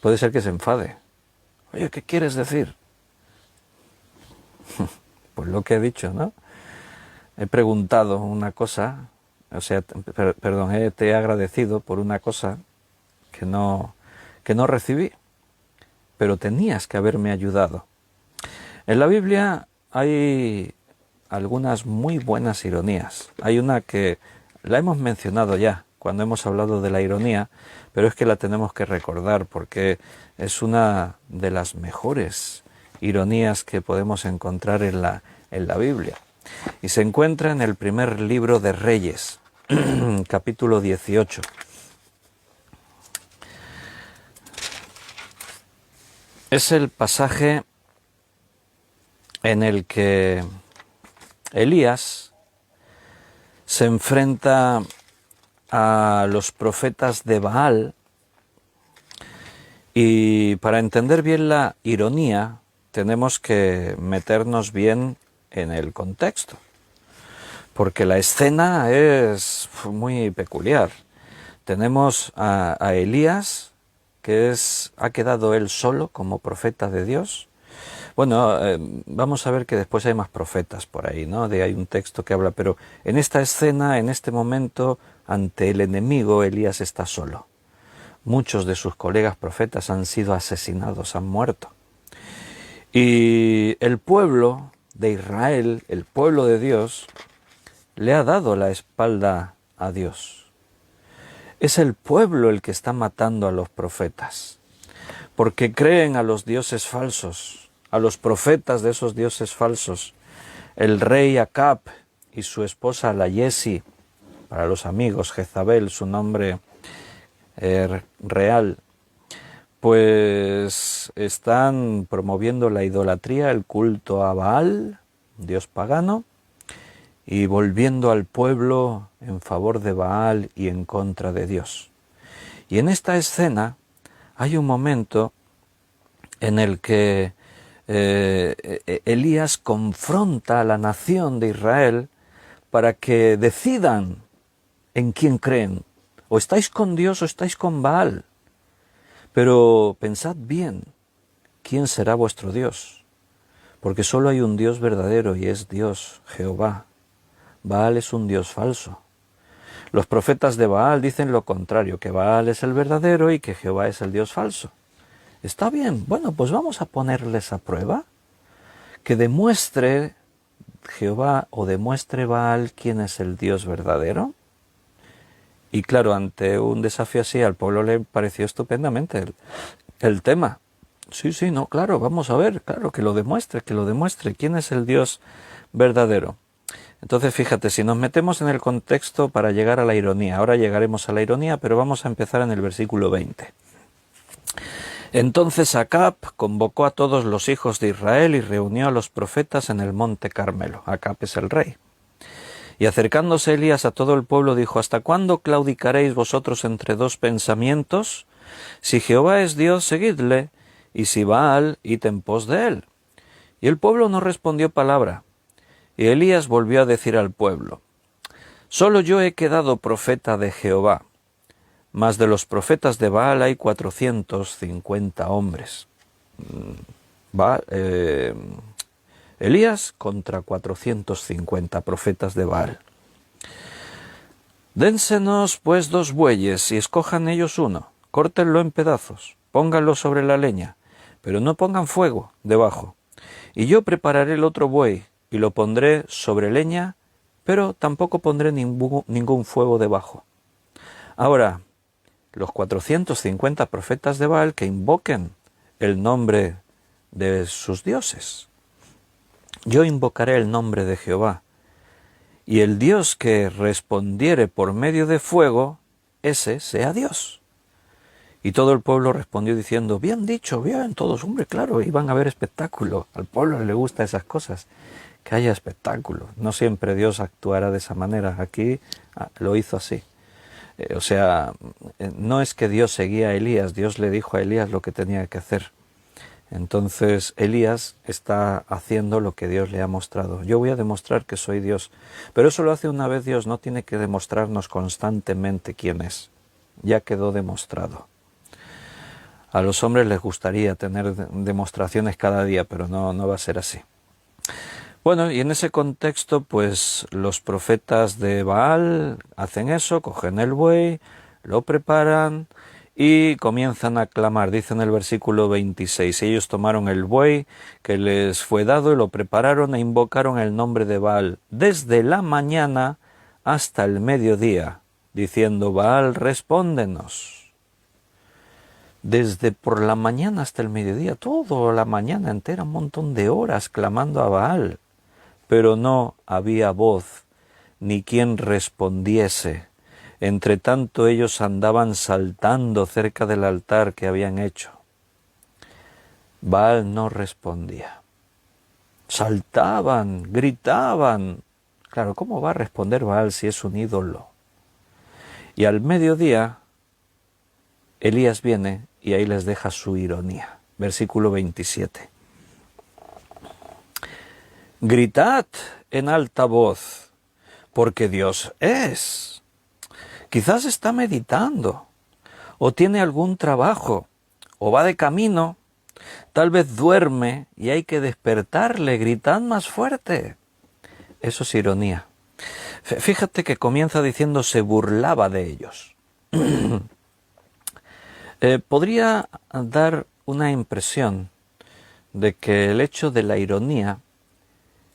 Puede ser que se enfade. Oye, ¿qué quieres decir? Pues lo que he dicho, ¿no? He preguntado una cosa, o sea, perdón, te he agradecido por una cosa que no recibí, pero tenías que haberme ayudado. En la Biblia hay algunas muy buenas ironías. Hay una que la hemos mencionado ya cuando hemos hablado de la ironía, pero es que la tenemos que recordar porque es una de las mejores ironías que podemos encontrar en la Biblia. Y se encuentra en el primer libro de Reyes, capítulo 18. Es el pasaje en el que Elías se enfrenta a los profetas de Baal y para entender bien la ironía tenemos que meternos bien en el contexto, porque la escena es muy peculiar. Tenemos a Elías, que ha quedado él solo como profeta de Dios. Bueno, vamos a ver que después hay más profetas por ahí, ¿no? Hay un texto que habla, pero en esta escena, en este momento, ante el enemigo, Elías está solo. Muchos de sus colegas profetas han sido asesinados, han muerto. Y el pueblo de Israel, el pueblo de Dios, le ha dado la espalda a Dios. Es el pueblo el que está matando a los profetas, porque creen a los dioses falsos, a los profetas de esos dioses falsos. El rey Acab y su esposa la Yesi, para los amigos, Jezabel, su nombre real, pues están promoviendo la idolatría, el culto a Baal, dios pagano, y volviendo al pueblo en favor de Baal y en contra de Dios. Y en esta escena hay un momento en el que Elías confronta a la nación de Israel para que decidan en quién creen. O estáis con Dios o estáis con Baal. Pero pensad bien, ¿quién será vuestro Dios? Porque solo hay un Dios verdadero y es Dios, Jehová. Baal es un Dios falso. Los profetas de Baal dicen lo contrario, que Baal es el verdadero y que Jehová es el Dios falso. Está bien, bueno, pues vamos a ponerles a prueba, que demuestre Jehová o demuestre Baal quién es el Dios verdadero. Y claro, ante un desafío así al pueblo le pareció estupendamente el tema. Sí, no, claro, vamos a ver, claro, que lo demuestre, quién es el Dios verdadero. Entonces, fíjate, si nos metemos en el contexto para llegar a la ironía, ahora llegaremos a la ironía, pero vamos a empezar en el versículo 20. Entonces Acab convocó a todos los hijos de Israel y reunió a los profetas en el monte Carmelo. Acab es el rey. Y acercándose Elías a todo el pueblo dijo: ¿Hasta cuándo claudicaréis vosotros entre dos pensamientos? Si Jehová es Dios, seguidle, y si Baal, id en pos de él. Y el pueblo no respondió palabra. Y Elías volvió a decir al pueblo: Solo yo he quedado profeta de Jehová, mas de los profetas de Baal hay 450 hombres. Elías contra 450 profetas de Baal. Dénsenos pues 2 bueyes y escojan ellos uno, córtenlo en pedazos, pónganlo sobre la leña, pero no pongan fuego debajo. Y yo prepararé el otro buey y lo pondré sobre leña, pero tampoco pondré ningún fuego debajo. Ahora, los 450 profetas de Baal que invoquen el nombre de sus dioses. Yo invocaré el nombre de Jehová, y el Dios que respondiere por medio de fuego, ese sea Dios. Y todo el pueblo respondió diciendo: bien dicho, bien, todos, hombre, claro, iban a ver espectáculo. Al pueblo le gustan esas cosas, que haya espectáculo. No siempre Dios actuará de esa manera. Aquí lo hizo así. No es que Dios seguía a Elías, Dios le dijo a Elías lo que tenía que hacer. Entonces Elías está haciendo lo que Dios le ha mostrado. Yo voy a demostrar que soy Dios. Pero eso lo hace una vez Dios, no tiene que demostrarnos constantemente quién es. Ya quedó demostrado. A los hombres les gustaría tener demostraciones cada día, pero no va a ser así. Bueno, y en ese contexto, pues los profetas de Baal hacen eso, cogen el buey, lo preparan y comienzan a clamar. Dice en el versículo 26, ellos tomaron el buey que les fue dado y lo prepararon e invocaron el nombre de Baal desde la mañana hasta el mediodía, diciendo: Baal, respóndenos. Desde por la mañana hasta el mediodía, toda la mañana entera, un montón de horas clamando a Baal. Pero no había voz, ni quien respondiese. Entre tanto ellos andaban saltando cerca del altar que habían hecho. Baal no respondía. Saltaban, gritaban. Claro, ¿cómo va a responder Baal si es un ídolo? Y al mediodía, Elías viene y ahí les deja su ironía. Versículo 27. Gritad en alta voz, porque Dios es. Quizás está meditando, o tiene algún trabajo, o va de camino, tal vez duerme y hay que despertarle, gritad más fuerte. Eso es ironía. Fíjate que comienza diciendo se burlaba de ellos. Podría dar una impresión de que el hecho de la ironía,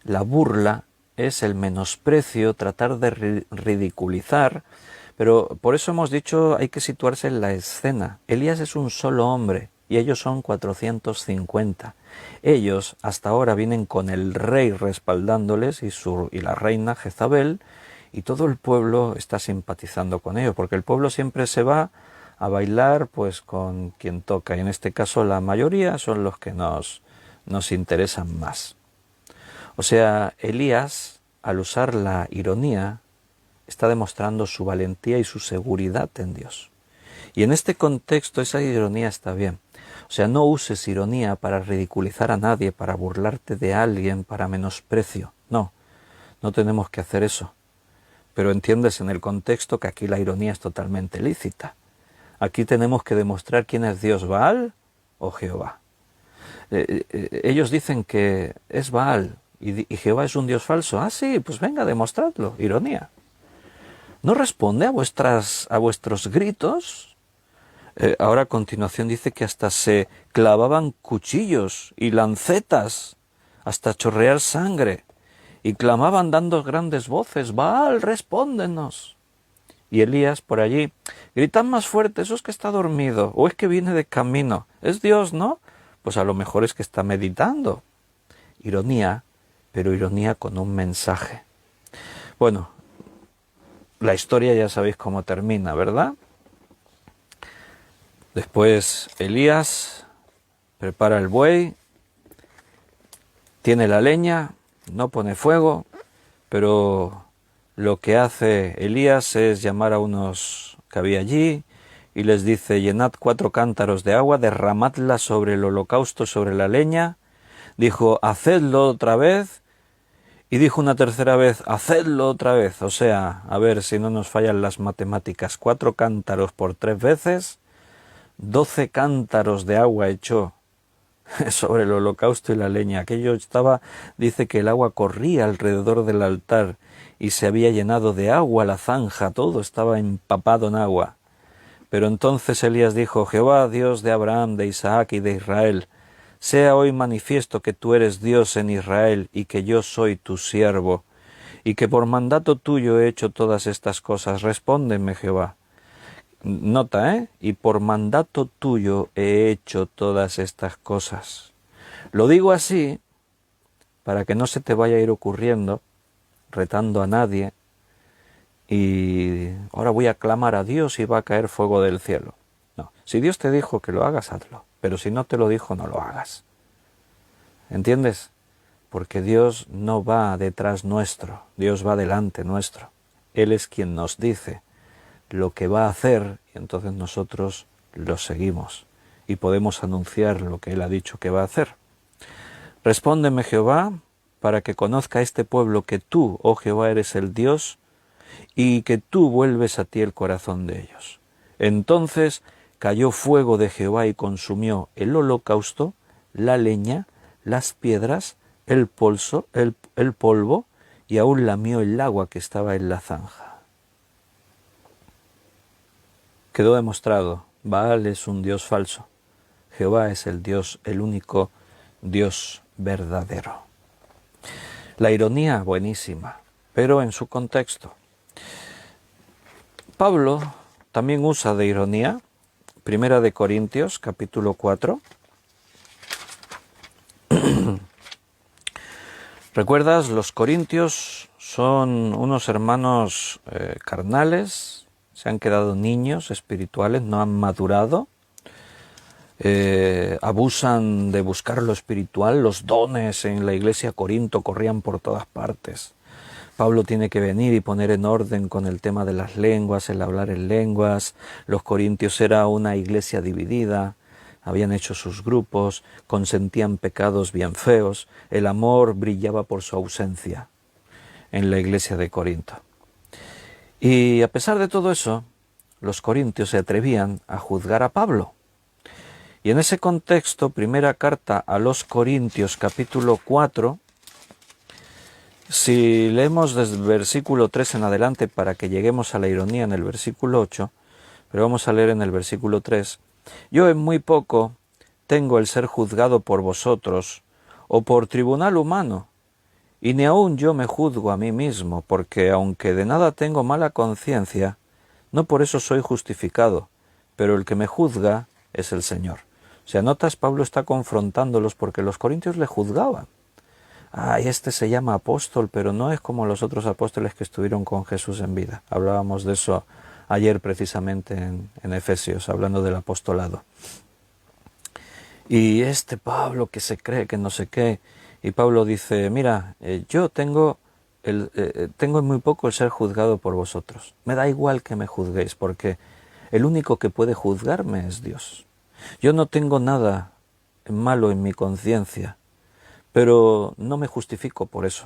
la burla, es el menosprecio, tratar de ridiculizar, pero por eso hemos dicho hay que situarse en la escena. Elías es un solo hombre y ellos son 450. Ellos hasta ahora vienen con el rey respaldándoles y la reina Jezabel, y todo el pueblo está simpatizando con ellos, porque el pueblo siempre se va a bailar pues con quien toca, y en este caso la mayoría son los que nos interesan más. O sea, Elías, al usar la ironía, está demostrando su valentía y su seguridad en Dios. Y en este contexto esa ironía está bien. O sea, no uses ironía para ridiculizar a nadie, para burlarte de alguien, para menosprecio. No tenemos que hacer eso. Pero entiendes en el contexto que aquí la ironía es totalmente lícita. Aquí tenemos que demostrar quién es Dios, Baal o Jehová. Ellos dicen que es Baal y Jehová es un Dios falso. Ah, sí, pues venga, demostradlo. Ironía. ¿No responde a vuestros gritos? Ahora a continuación dice que hasta se clavaban cuchillos y lancetas hasta chorrear sangre y clamaban dando grandes voces: Baal, respóndenos. Y Elías por allí: gritan más fuerte, eso es que está dormido, o es que viene de camino. Es Dios, ¿no? Pues a lo mejor es que está meditando. Ironía, pero ironía con un mensaje. Bueno, la historia ya sabéis cómo termina, ¿verdad? Después Elías prepara el buey, tiene la leña, no pone fuego, pero lo que hace Elías es llamar a unos que había allí y les dice: llenad 4 cántaros de agua, derramadla sobre el holocausto, sobre la leña. Dijo: hacedlo otra vez. Y dijo una tercera vez: hacedlo otra vez. O sea, a ver si no nos fallan las matemáticas. 4 cántaros por 3 veces, 12 cántaros de agua echó sobre el holocausto y la leña. Aquello estaba, dice que el agua corría alrededor del altar y se había llenado de agua la zanja, todo estaba empapado en agua. Pero entonces Elías dijo: Jehová, Dios de Abraham, de Isaac y de Israel, sea hoy manifiesto que tú eres Dios en Israel y que yo soy tu siervo, y que por mandato tuyo he hecho todas estas cosas. Respóndeme, Jehová. Nota, y por mandato tuyo he hecho todas estas cosas. Lo digo así para que no se te vaya a ir ocurriendo, retando a nadie, y ahora voy a clamar a Dios y va a caer fuego del cielo. No, si Dios te dijo que lo hagas, hazlo, pero si no te lo dijo, no lo hagas. ¿Entiendes? Porque Dios no va detrás nuestro, Dios va delante nuestro. Él es quien nos dice lo que va a hacer y entonces nosotros lo seguimos y podemos anunciar lo que Él ha dicho que va a hacer. Respóndeme, Jehová, para que conozca este pueblo que tú, oh Jehová, eres el Dios y que tú vuelves a ti el corazón de ellos. Entonces cayó fuego de Jehová y consumió el holocausto, la leña, las piedras, el polvo y aún lamió el agua que estaba en la zanja. Quedó demostrado: Baal es un dios falso, Jehová es el Dios, el único Dios verdadero. La ironía, buenísima, pero en su contexto. Pablo también usa de ironía. Primera de Corintios, capítulo 4. ¿Recuerdas? Los corintios son unos hermanos carnales, se han quedado niños espirituales, no han madurado, abusan de buscar lo espiritual, los dones en la iglesia de Corinto corrían por todas partes. Pablo tiene que venir y poner en orden con el tema de las lenguas, el hablar en lenguas. Los corintios era una iglesia dividida, habían hecho sus grupos, consentían pecados bien feos, el amor brillaba por su ausencia en la iglesia de Corinto. Y a pesar de todo eso, los corintios se atrevían a juzgar a Pablo. Y en ese contexto, primera carta a los Corintios, capítulo 4, si leemos desde el versículo 3 en adelante para que lleguemos a la ironía en el versículo 8, pero vamos a leer en el versículo 3, yo en muy poco tengo el ser juzgado por vosotros o por tribunal humano, y ni aun yo me juzgo a mí mismo, porque aunque de nada tengo mala conciencia, no por eso soy justificado, pero el que me juzga es el Señor. O sea, notas, Pablo está confrontándolos porque los corintios le juzgaban. Este se llama apóstol, pero no es como los otros apóstoles que estuvieron con Jesús en vida. Hablábamos de eso ayer precisamente en Efesios, hablando del apostolado. Y este Pablo que se cree que no sé qué, y Pablo dice: mira, yo tengo muy poco el ser juzgado por vosotros. Me da igual que me juzguéis, porque el único que puede juzgarme es Dios. Yo no tengo nada malo en mi conciencia, pero no me justifico por eso.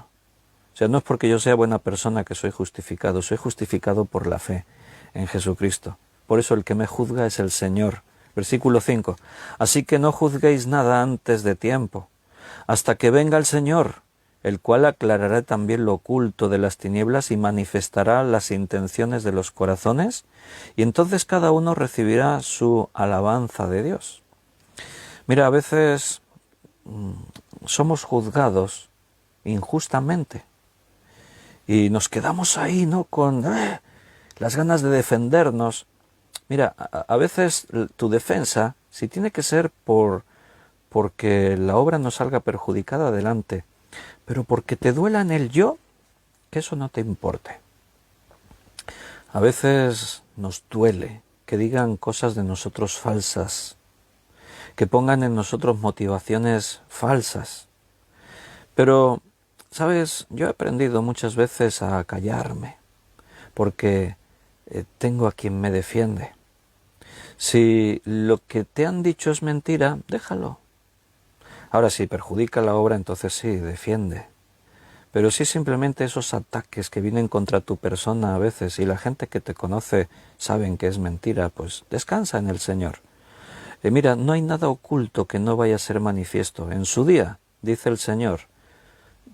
O sea, no es porque yo sea buena persona que soy justificado por la fe en Jesucristo. Por eso el que me juzga es el Señor. Versículo 5. Así que no juzguéis nada antes de tiempo, hasta que venga el Señor, el cual aclarará también lo oculto de las tinieblas y manifestará las intenciones de los corazones, y entonces cada uno recibirá su alabanza de Dios. Mira, a veces somos juzgados injustamente y nos quedamos ahí, ¿no?, con las ganas de defendernos. Mira, a veces tu defensa, si tiene que ser porque la obra no salga perjudicada, adelante, pero porque te duela en el yo, que eso no te importe. A veces nos duele que digan cosas de nosotros falsas, que pongan en nosotros motivaciones falsas. Pero, ¿sabes? Yo he aprendido muchas veces a callarme, porque tengo a quien me defiende. Si lo que te han dicho es mentira, déjalo. Ahora, si perjudica la obra, entonces sí, defiende. Pero si simplemente esos ataques que vienen contra tu persona a veces y la gente que te conoce saben que es mentira, pues descansa en el Señor. Mira, no hay nada oculto que no vaya a ser manifiesto. En su día, dice el Señor,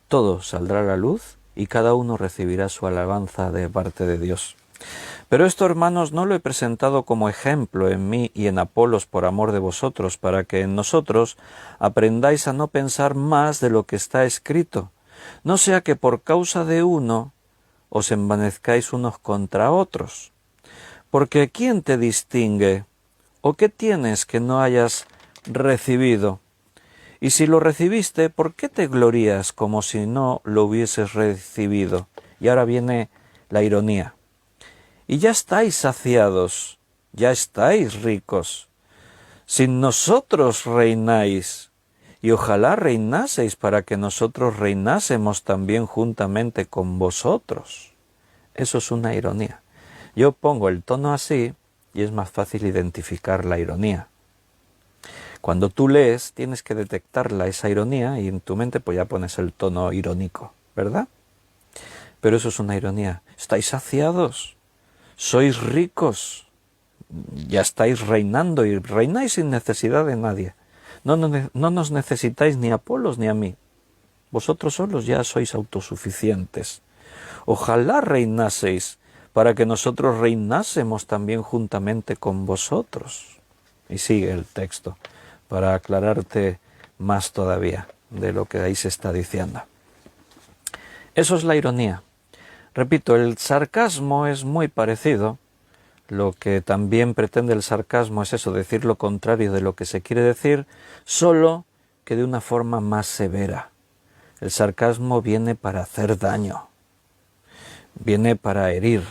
todo saldrá a la luz y cada uno recibirá su alabanza de parte de Dios. Pero esto, hermanos, no lo he presentado como ejemplo en mí y en Apolos por amor de vosotros, para que en nosotros aprendáis a no pensar más de lo que está escrito, no sea que por causa de uno os envanezcáis unos contra otros. Porque ¿quién te distingue? ¿O qué tienes que no hayas recibido? Y si lo recibiste, ¿por qué te glorías como si no lo hubieses recibido? Y ahora viene la ironía. Y ya estáis saciados, ya estáis ricos. Sin nosotros reináis, y ojalá reinaseis para que nosotros reinásemos también juntamente con vosotros. Eso es una ironía. Yo pongo el tono así y es más fácil identificar la ironía. Cuando tú lees tienes que detectarla, esa ironía, y en tu mente pues ya pones el tono irónico, ¿verdad? Pero eso es una ironía. Estáis saciados, sois ricos, ya estáis reinando y reináis sin necesidad de nadie. No nos necesitáis ni a Apolos ni a mí. Vosotros solos ya sois autosuficientes. Ojalá reinaseis para que nosotros reinásemos también juntamente con vosotros. Y sigue el texto para aclararte más todavía de lo que ahí se está diciendo. Eso es la ironía. Repito, el sarcasmo es muy parecido. Lo que también pretende el sarcasmo es eso, decir lo contrario de lo que se quiere decir, solo que de una forma más severa. El sarcasmo viene para hacer daño, viene para herir.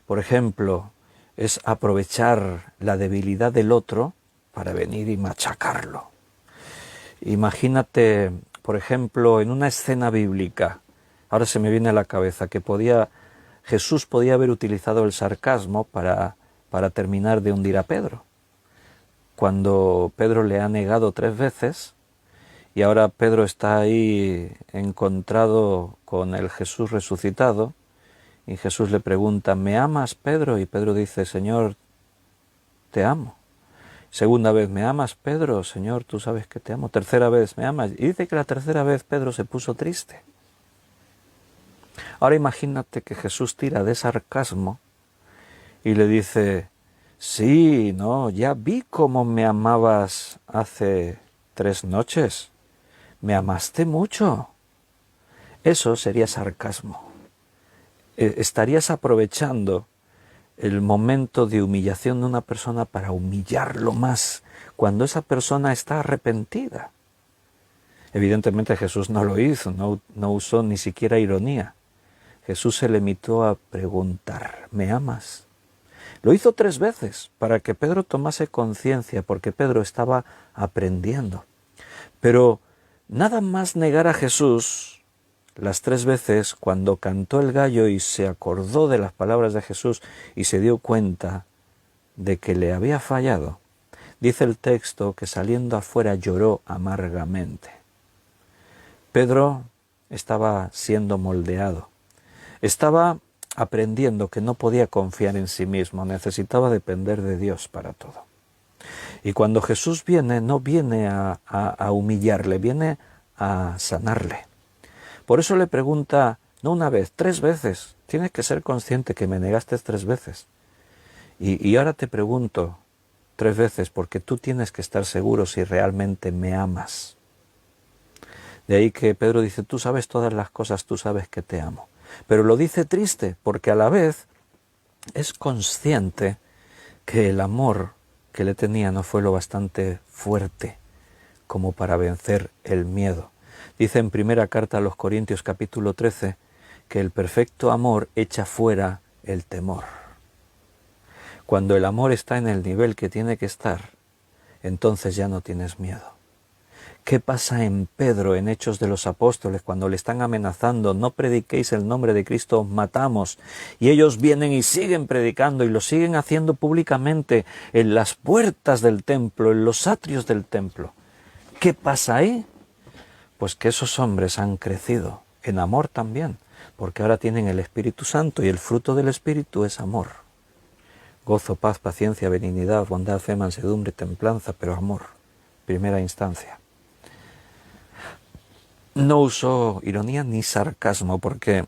Por ejemplo, es aprovechar la debilidad del otro para venir y machacarlo. Imagínate, por ejemplo, en una escena bíblica, ahora se me viene a la cabeza que Jesús podía haber utilizado el sarcasmo para terminar de hundir a Pedro. Cuando Pedro le ha negado 3 veces y ahora Pedro está ahí encontrado con el Jesús resucitado y Jesús le pregunta, ¿me amas, Pedro? Y Pedro dice, Señor, te amo. Segunda vez, ¿me amas, Pedro? Señor, tú sabes que te amo. Tercera vez, ¿me amas? Y dice que la tercera vez Pedro se puso triste. Ahora imagínate que Jesús tira de sarcasmo y le dice, sí, no, ya vi cómo me amabas hace 3 noches, me amaste mucho. Eso sería sarcasmo. Estarías aprovechando el momento de humillación de una persona para humillarlo más, cuando esa persona está arrepentida. Evidentemente Jesús no lo hizo, no usó ni siquiera ironía. Jesús se limitó a preguntar, ¿me amas? Lo hizo 3 veces para que Pedro tomase conciencia, porque Pedro estaba aprendiendo. Pero nada más negar a Jesús, las 3 veces, cuando cantó el gallo y se acordó de las palabras de Jesús y se dio cuenta de que le había fallado, dice el texto que saliendo afuera lloró amargamente. Pedro estaba siendo moldeado. Estaba aprendiendo que no podía confiar en sí mismo, necesitaba depender de Dios para todo. Y cuando Jesús viene, no viene a humillarle, viene a sanarle. Por eso le pregunta, no una vez, 3 veces. Tienes que ser consciente que me negaste 3 veces. Y ahora te pregunto 3 veces, porque tú tienes que estar seguro si realmente me amas. De ahí que Pedro dice, tú sabes todas las cosas, tú sabes que te amo. Pero lo dice triste, porque a la vez es consciente que el amor que le tenía no fue lo bastante fuerte como para vencer el miedo. Dice en primera carta a los Corintios capítulo 13 que el perfecto amor echa fuera el temor. Cuando el amor está en el nivel que tiene que estar, entonces ya no tienes miedo. ¿Qué pasa en Pedro, en Hechos de los Apóstoles, cuando le están amenazando, no prediquéis el nombre de Cristo, os matamos? Y ellos vienen y siguen predicando y lo siguen haciendo públicamente en las puertas del templo, en los atrios del templo. ¿Qué pasa ahí? Pues que esos hombres han crecido en amor también, porque ahora tienen el Espíritu Santo y el fruto del Espíritu es amor. Gozo, paz, paciencia, benignidad, bondad, fe, mansedumbre, templanza, pero amor, primera instancia. No usó ironía ni sarcasmo, porque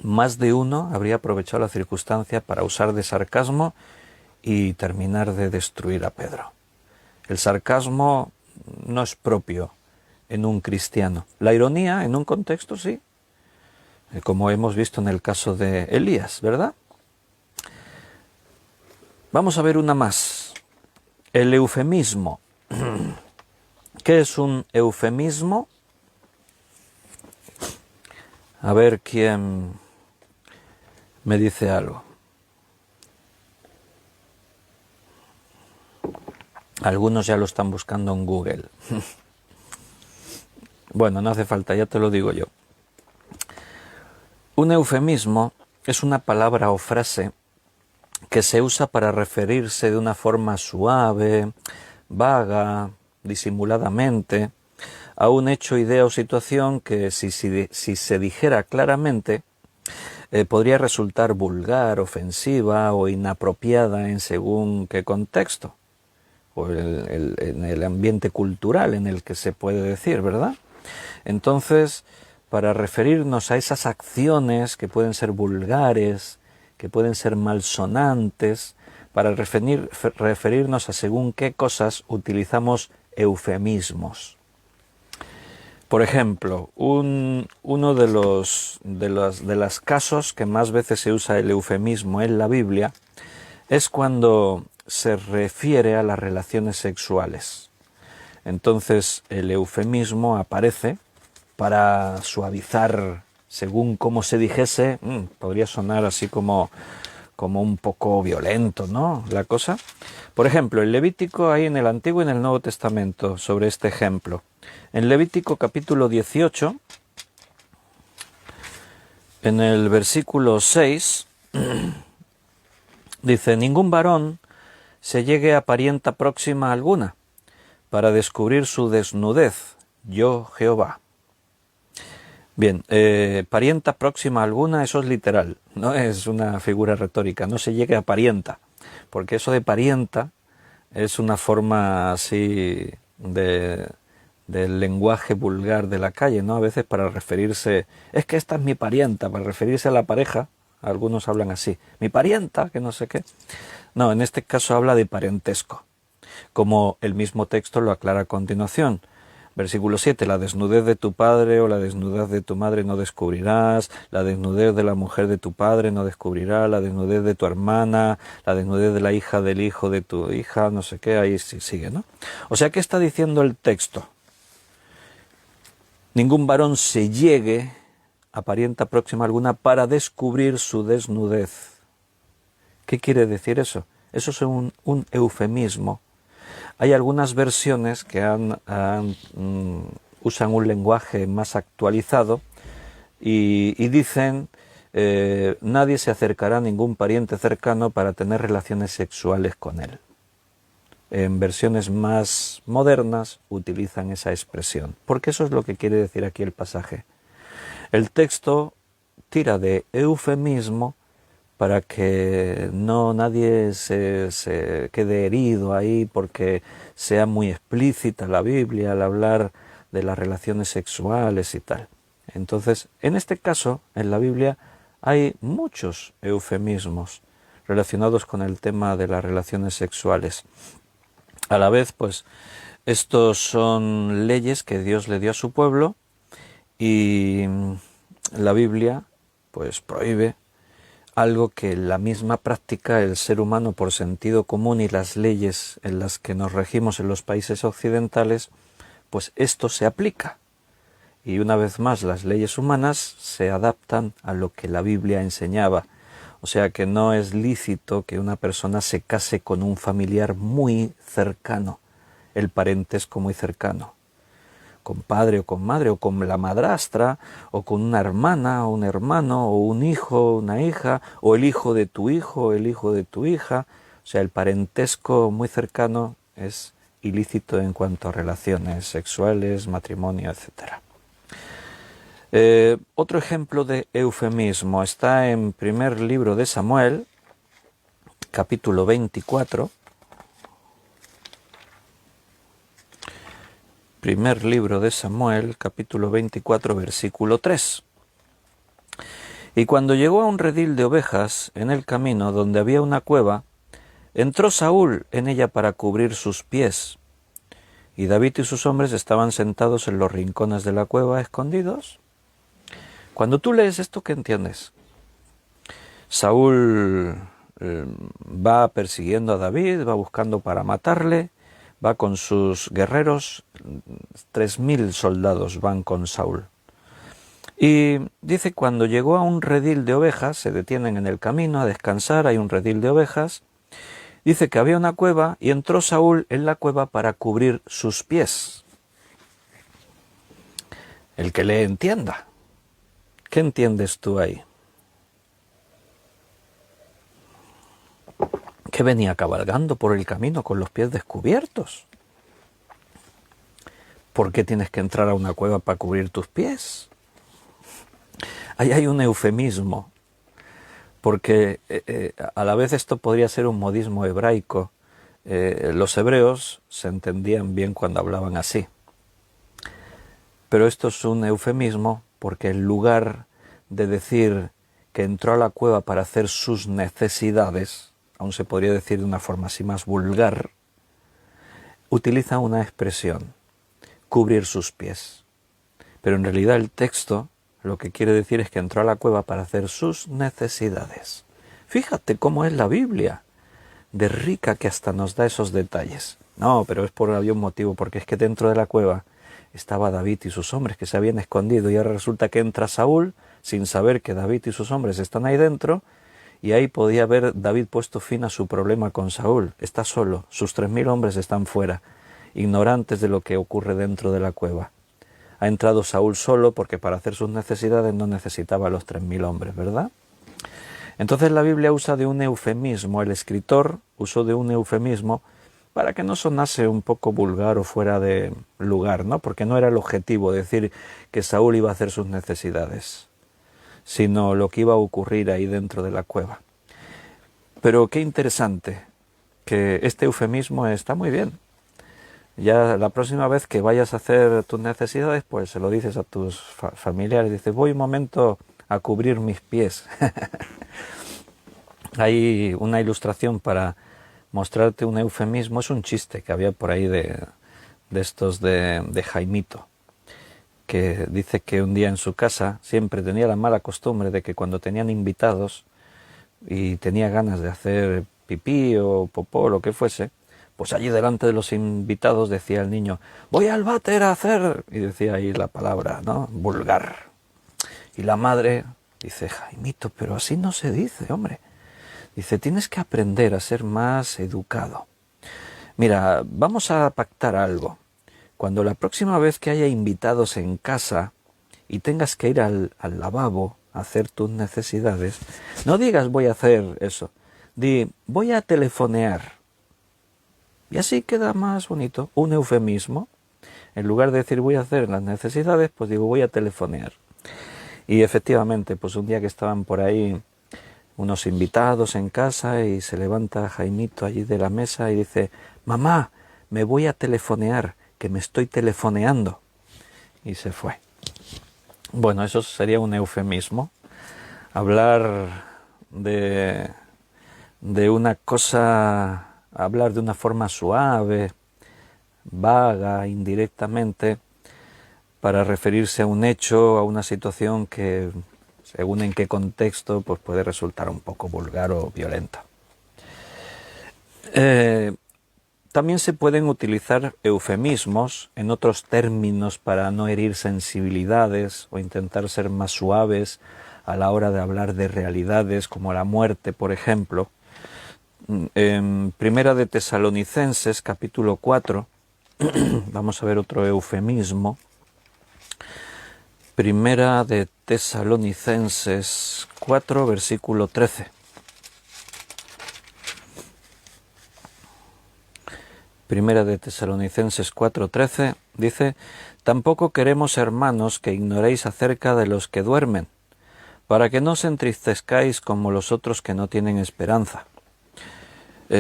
más de uno habría aprovechado la circunstancia para usar de sarcasmo y terminar de destruir a Pedro. El sarcasmo no es propio en un cristiano. La ironía en un contexto sí, como hemos visto en el caso de Elías, ¿verdad? Vamos a ver una más. El eufemismo. ¿Qué es un eufemismo? A ver quién me dice algo. Algunos ya lo están buscando en Google. Bueno, no hace falta, ya te lo digo yo. Un eufemismo es una palabra o frase que se usa para referirse de una forma suave, vaga, disimuladamente, a un hecho, idea o situación que si se dijera claramente podría resultar vulgar, ofensiva o inapropiada en según qué contexto, o en el ambiente cultural en el que se puede decir, ¿verdad? Entonces, para referirnos a esas acciones que pueden ser vulgares, que pueden ser malsonantes, para referirnos a según qué cosas utilizamos eufemismos. Por ejemplo, uno de los casos que más veces se usa el eufemismo en la Biblia es cuando se refiere a las relaciones sexuales. Entonces el eufemismo aparece para suavizar, según cómo se dijese, podría sonar así como un poco violento, ¿no? La cosa. Por ejemplo, en Levítico, hay en el Antiguo y en el Nuevo Testamento sobre este ejemplo. En Levítico capítulo 18, en el versículo 6, dice, ningún varón se llegue a parienta próxima alguna para descubrir su desnudez, yo Jehová. Bien, parienta próxima alguna, eso es literal, no es una figura retórica, no se llegue a parienta, porque eso de parienta es una forma así del lenguaje vulgar de la calle, ¿no? A veces para referirse, es que esta es mi parienta, para referirse a la pareja, algunos hablan así, mi parienta, que no sé qué. No, en este caso habla de parentesco, como el mismo texto lo aclara a continuación. Versículo 7, la desnudez de tu padre o la desnudez de tu madre no descubrirás, la desnudez de la mujer de tu padre no descubrirás, la desnudez de tu hermana, la desnudez de la hija del hijo de tu hija, no sé qué, ahí sigue, ¿no? O sea, ¿qué está diciendo el texto? Ningún varón se llegue a parienta próxima alguna para descubrir su desnudez. ¿Qué quiere decir eso? Eso es un eufemismo. Hay algunas versiones que usan un lenguaje más actualizado y dicen nadie se acercará a ningún pariente cercano para tener relaciones sexuales con él. En versiones más modernas utilizan esa expresión, porque eso es lo que quiere decir aquí el pasaje. El texto tira de eufemismo para que nadie se quede herido ahí porque sea muy explícita la Biblia al hablar de las relaciones sexuales y tal. Entonces, en este caso, en la Biblia hay muchos eufemismos relacionados con el tema de las relaciones sexuales. A la vez, pues, estos son leyes que Dios le dio a su pueblo y la Biblia, pues, prohíbe algo que la misma práctica el ser humano por sentido común y las leyes en las que nos regimos en los países occidentales, pues esto se aplica. Y una vez más las leyes humanas se adaptan a lo que la Biblia enseñaba. O sea que no es lícito que una persona se case con un familiar muy cercano, el parentesco muy cercano, con padre o con madre, o con la madrastra, o con una hermana, o un hermano, o un hijo, una hija, o el hijo de tu hijo, o el hijo de tu hija. O sea, el parentesco muy cercano es ilícito en cuanto a relaciones sexuales, matrimonio, etc. Otro ejemplo de eufemismo está en primer libro de Samuel, capítulo 24. Primer libro de Samuel, capítulo 24, versículo 3. Y cuando llegó a un redil de ovejas en el camino donde había una cueva, entró Saúl en ella para cubrir sus pies. Y David y sus hombres estaban sentados en los rincones de la cueva, escondidos. Cuando tú lees esto, ¿qué entiendes? Saúl va persiguiendo a David, va buscando para matarle, va con sus guerreros, 3000 soldados van con Saúl. Y dice, cuando llegó a un redil de ovejas, se detienen en el camino a descansar, hay un redil de ovejas, dice que había una cueva y entró Saúl en la cueva para cubrir sus pies. El que le entienda. ¿Qué entiendes tú ahí? Que venía cabalgando por el camino con los pies descubiertos. ¿Por qué tienes que entrar a una cueva para cubrir tus pies? Ahí hay un eufemismo, porque a la vez esto podría ser un modismo hebraico. Los hebreos se entendían bien cuando hablaban así. Pero esto es un eufemismo porque en lugar de decir que entró a la cueva para hacer sus necesidades, aún se podría decir de una forma así más vulgar, utiliza una expresión, cubrir sus pies. Pero en realidad el texto lo que quiere decir es que entró a la cueva para hacer sus necesidades. Fíjate cómo es la Biblia, de rica que hasta nos da esos detalles. No, pero había un motivo, porque es que dentro de la cueva estaba David y sus hombres que se habían escondido y ahora resulta que entra Saúl sin saber que David y sus hombres están ahí dentro. Y ahí podía haber David puesto fin a su problema con Saúl. Está solo, sus 3000 hombres están fuera, ignorantes de lo que ocurre dentro de la cueva. Ha entrado Saúl solo porque para hacer sus necesidades no necesitaba a los 3000 hombres, ¿verdad? Entonces la Biblia usa de un eufemismo, el escritor usó de un eufemismo para que no sonase un poco vulgar o fuera de lugar, ¿no? Porque no era el objetivo decir que Saúl iba a hacer sus necesidades, sino lo que iba a ocurrir ahí dentro de la cueva. Pero qué interesante, que este eufemismo está muy bien. Ya la próxima vez que vayas a hacer tus necesidades, pues se lo dices a tus familiares, dices, voy un momento a cubrir mis pies. Hay una ilustración para mostrarte un eufemismo, es un chiste que había por ahí de estos de Jaimito, que dice que un día en su casa siempre tenía la mala costumbre de que cuando tenían invitados y tenía ganas de hacer pipí o popó o lo que fuese, pues allí delante de los invitados decía el niño, voy al váter a hacer, y decía ahí la palabra, ¿no?, vulgar. Y la madre dice, Jaimito, pero así no se dice, hombre. Dice, tienes que aprender a ser más educado. Mira, vamos a pactar algo. Cuando la próxima vez que haya invitados en casa y tengas que ir al lavabo a hacer tus necesidades, no digas voy a hacer eso. Di, voy a telefonear. Y así queda más bonito, un eufemismo. En lugar de decir voy a hacer las necesidades, pues digo voy a telefonear. Y efectivamente, pues un día que estaban por ahí unos invitados en casa y se levanta Jaimito allí de la mesa y dice, mamá, me voy a telefonear, que me estoy telefoneando. Y se fue. Bueno, eso sería un eufemismo. Hablar de, de una cosa, hablar de una forma suave, vaga, indirectamente, para referirse a un hecho, a una situación que, según en qué contexto, pues puede resultar un poco vulgar o violenta. También se pueden utilizar eufemismos en otros términos para no herir sensibilidades o intentar ser más suaves a la hora de hablar de realidades como la muerte, por ejemplo. En Primera de Tesalonicenses, capítulo 4, vamos a ver otro eufemismo. Primera de Tesalonicenses 4, versículo 13. Primera de Tesalonicenses 4:13 dice: tampoco queremos, hermanos, que ignoréis acerca de los que duermen, para que no os entristezcáis como los otros que no tienen esperanza.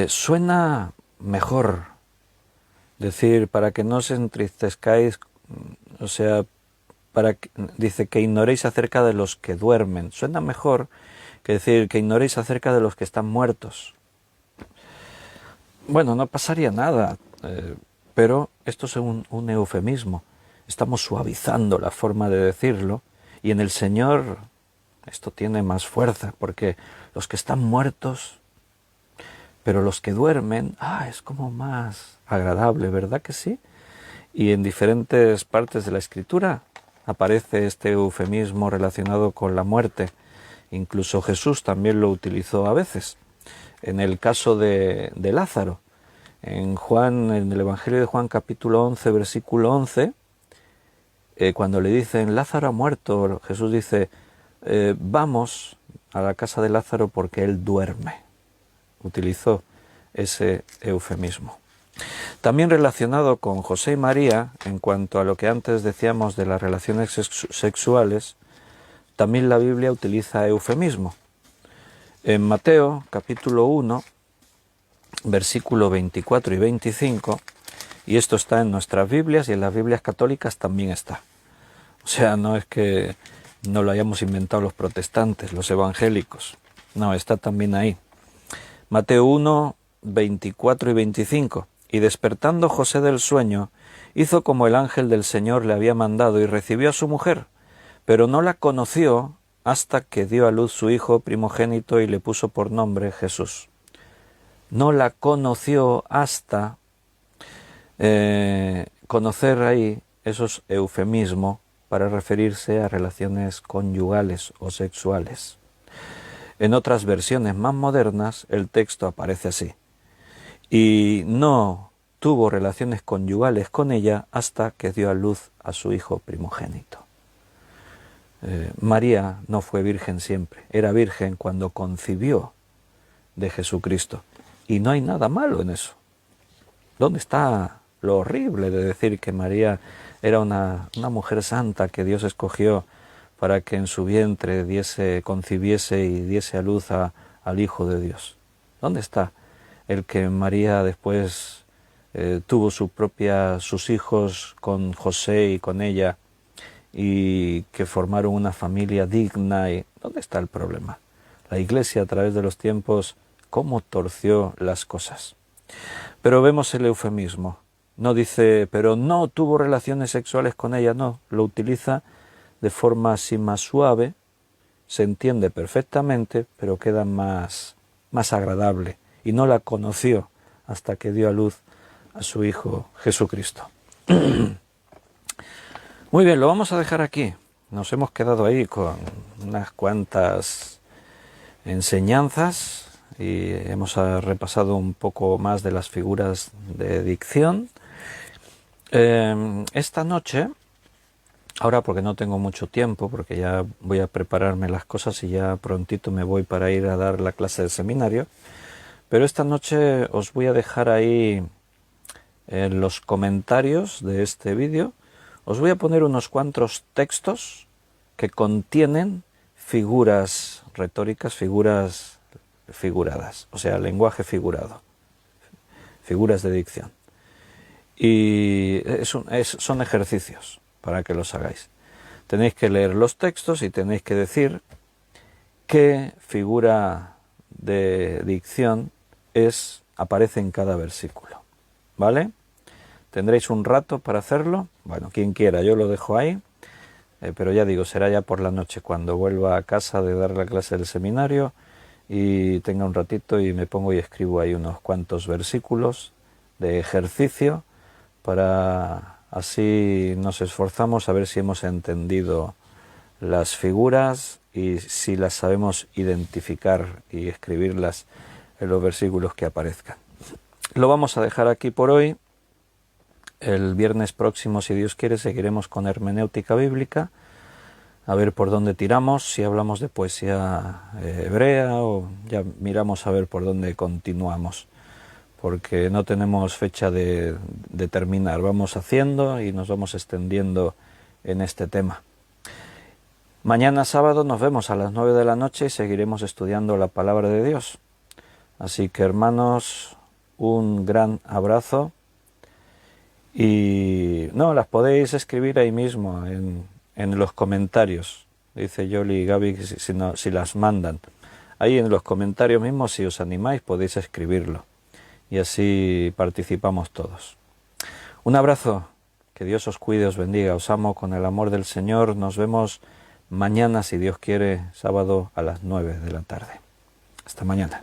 Suena mejor decir para que no os entristezcáis, o sea, dice que ignoréis acerca de los que duermen. Suena mejor que decir que ignoréis acerca de los que están muertos. Bueno, no pasaría nada, pero esto es un eufemismo. Estamos suavizando la forma de decirlo, y en el Señor esto tiene más fuerza, porque los que están muertos, pero los que duermen, es como más agradable, ¿verdad que sí? Y en diferentes partes de la Escritura aparece este eufemismo relacionado con la muerte. Incluso Jesús también lo utilizó a veces. En el caso de Lázaro, en el Evangelio de Juan capítulo 11, versículo 11, cuando le dicen Lázaro ha muerto, Jesús dice, vamos a la casa de Lázaro porque él duerme. Utilizó ese eufemismo. También relacionado con José y María, en cuanto a lo que antes decíamos de las relaciones sexuales, también la Biblia utiliza eufemismo. En Mateo capítulo 1, versículo 24 y 25, y esto está en nuestras Biblias y en las Biblias católicas también está. O sea, no es que no lo hayamos inventado los protestantes, los evangélicos. No, está también ahí. Mateo 1, 24 y 25. Y despertando José del sueño, hizo como el ángel del Señor le había mandado y recibió a su mujer, pero no la conoció hasta que dio a luz su hijo primogénito y le puso por nombre Jesús. No la conoció hasta conocer ahí esos eufemismos para referirse a relaciones conyugales o sexuales. En otras versiones más modernas el texto aparece así: y no tuvo relaciones conyugales con ella hasta que dio a luz a su hijo primogénito. María no fue virgen siempre, era virgen cuando concibió de Jesucristo. Y no hay nada malo en eso. ¿Dónde está lo horrible de decir que María era una mujer santa que Dios escogió para que en su vientre concibiese y diese a luz al Hijo de Dios? ¿Dónde está el que María después tuvo sus hijos con José y con ella y que formaron una familia digna? ¿Dónde está el problema? La Iglesia a través de los tiempos, cómo torció las cosas. Pero vemos el eufemismo. No dice, pero no tuvo relaciones sexuales con ella, no, lo utiliza de forma así más suave, se entiende perfectamente, pero queda más agradable. Y no la conoció hasta que dio a luz a su Hijo Jesucristo. Muy bien, lo vamos a dejar aquí. Nos hemos quedado ahí con unas cuantas enseñanzas y hemos repasado un poco más de las figuras de dicción. Esta noche, ahora porque no tengo mucho tiempo, porque ya voy a prepararme las cosas y ya prontito me voy para ir a dar la clase de seminario, pero esta noche os voy a dejar ahí en los comentarios de este vídeo, os voy a poner unos cuantos textos que contienen figuras retóricas, figuras figuradas, o sea, lenguaje figurado, figuras de dicción. Y son ejercicios para que los hagáis. Tenéis que leer los textos y tenéis que decir qué figura de dicción aparece en cada versículo, ¿vale? Tendréis un rato para hacerlo. Bueno, quien quiera, yo lo dejo ahí. Pero ya digo, será ya por la noche, cuando vuelva a casa de dar la clase del seminario y tenga un ratito y me pongo y escribo ahí unos cuantos versículos de ejercicio para así nos esforzamos a ver si hemos entendido las figuras y si las sabemos identificar y escribirlas en los versículos que aparezcan. Lo vamos a dejar aquí por hoy. El viernes próximo, si Dios quiere, seguiremos con hermenéutica bíblica, a ver por dónde tiramos, si hablamos de poesía hebrea o ya miramos a ver por dónde continuamos, porque no tenemos fecha de terminar, vamos haciendo y nos vamos extendiendo en este tema. Mañana sábado nos vemos a las 9 de la noche y seguiremos estudiando la palabra de Dios. Así que hermanos, un gran abrazo. Y no, las podéis escribir ahí mismo, en los comentarios. Dice Yoli y Gaby que si las mandan. Ahí en los comentarios mismos, si os animáis, podéis escribirlo. Y así participamos todos. Un abrazo, que Dios os cuide, os bendiga, os amo con el amor del Señor. Nos vemos mañana, si Dios quiere, sábado a las 9 de la tarde. Hasta mañana.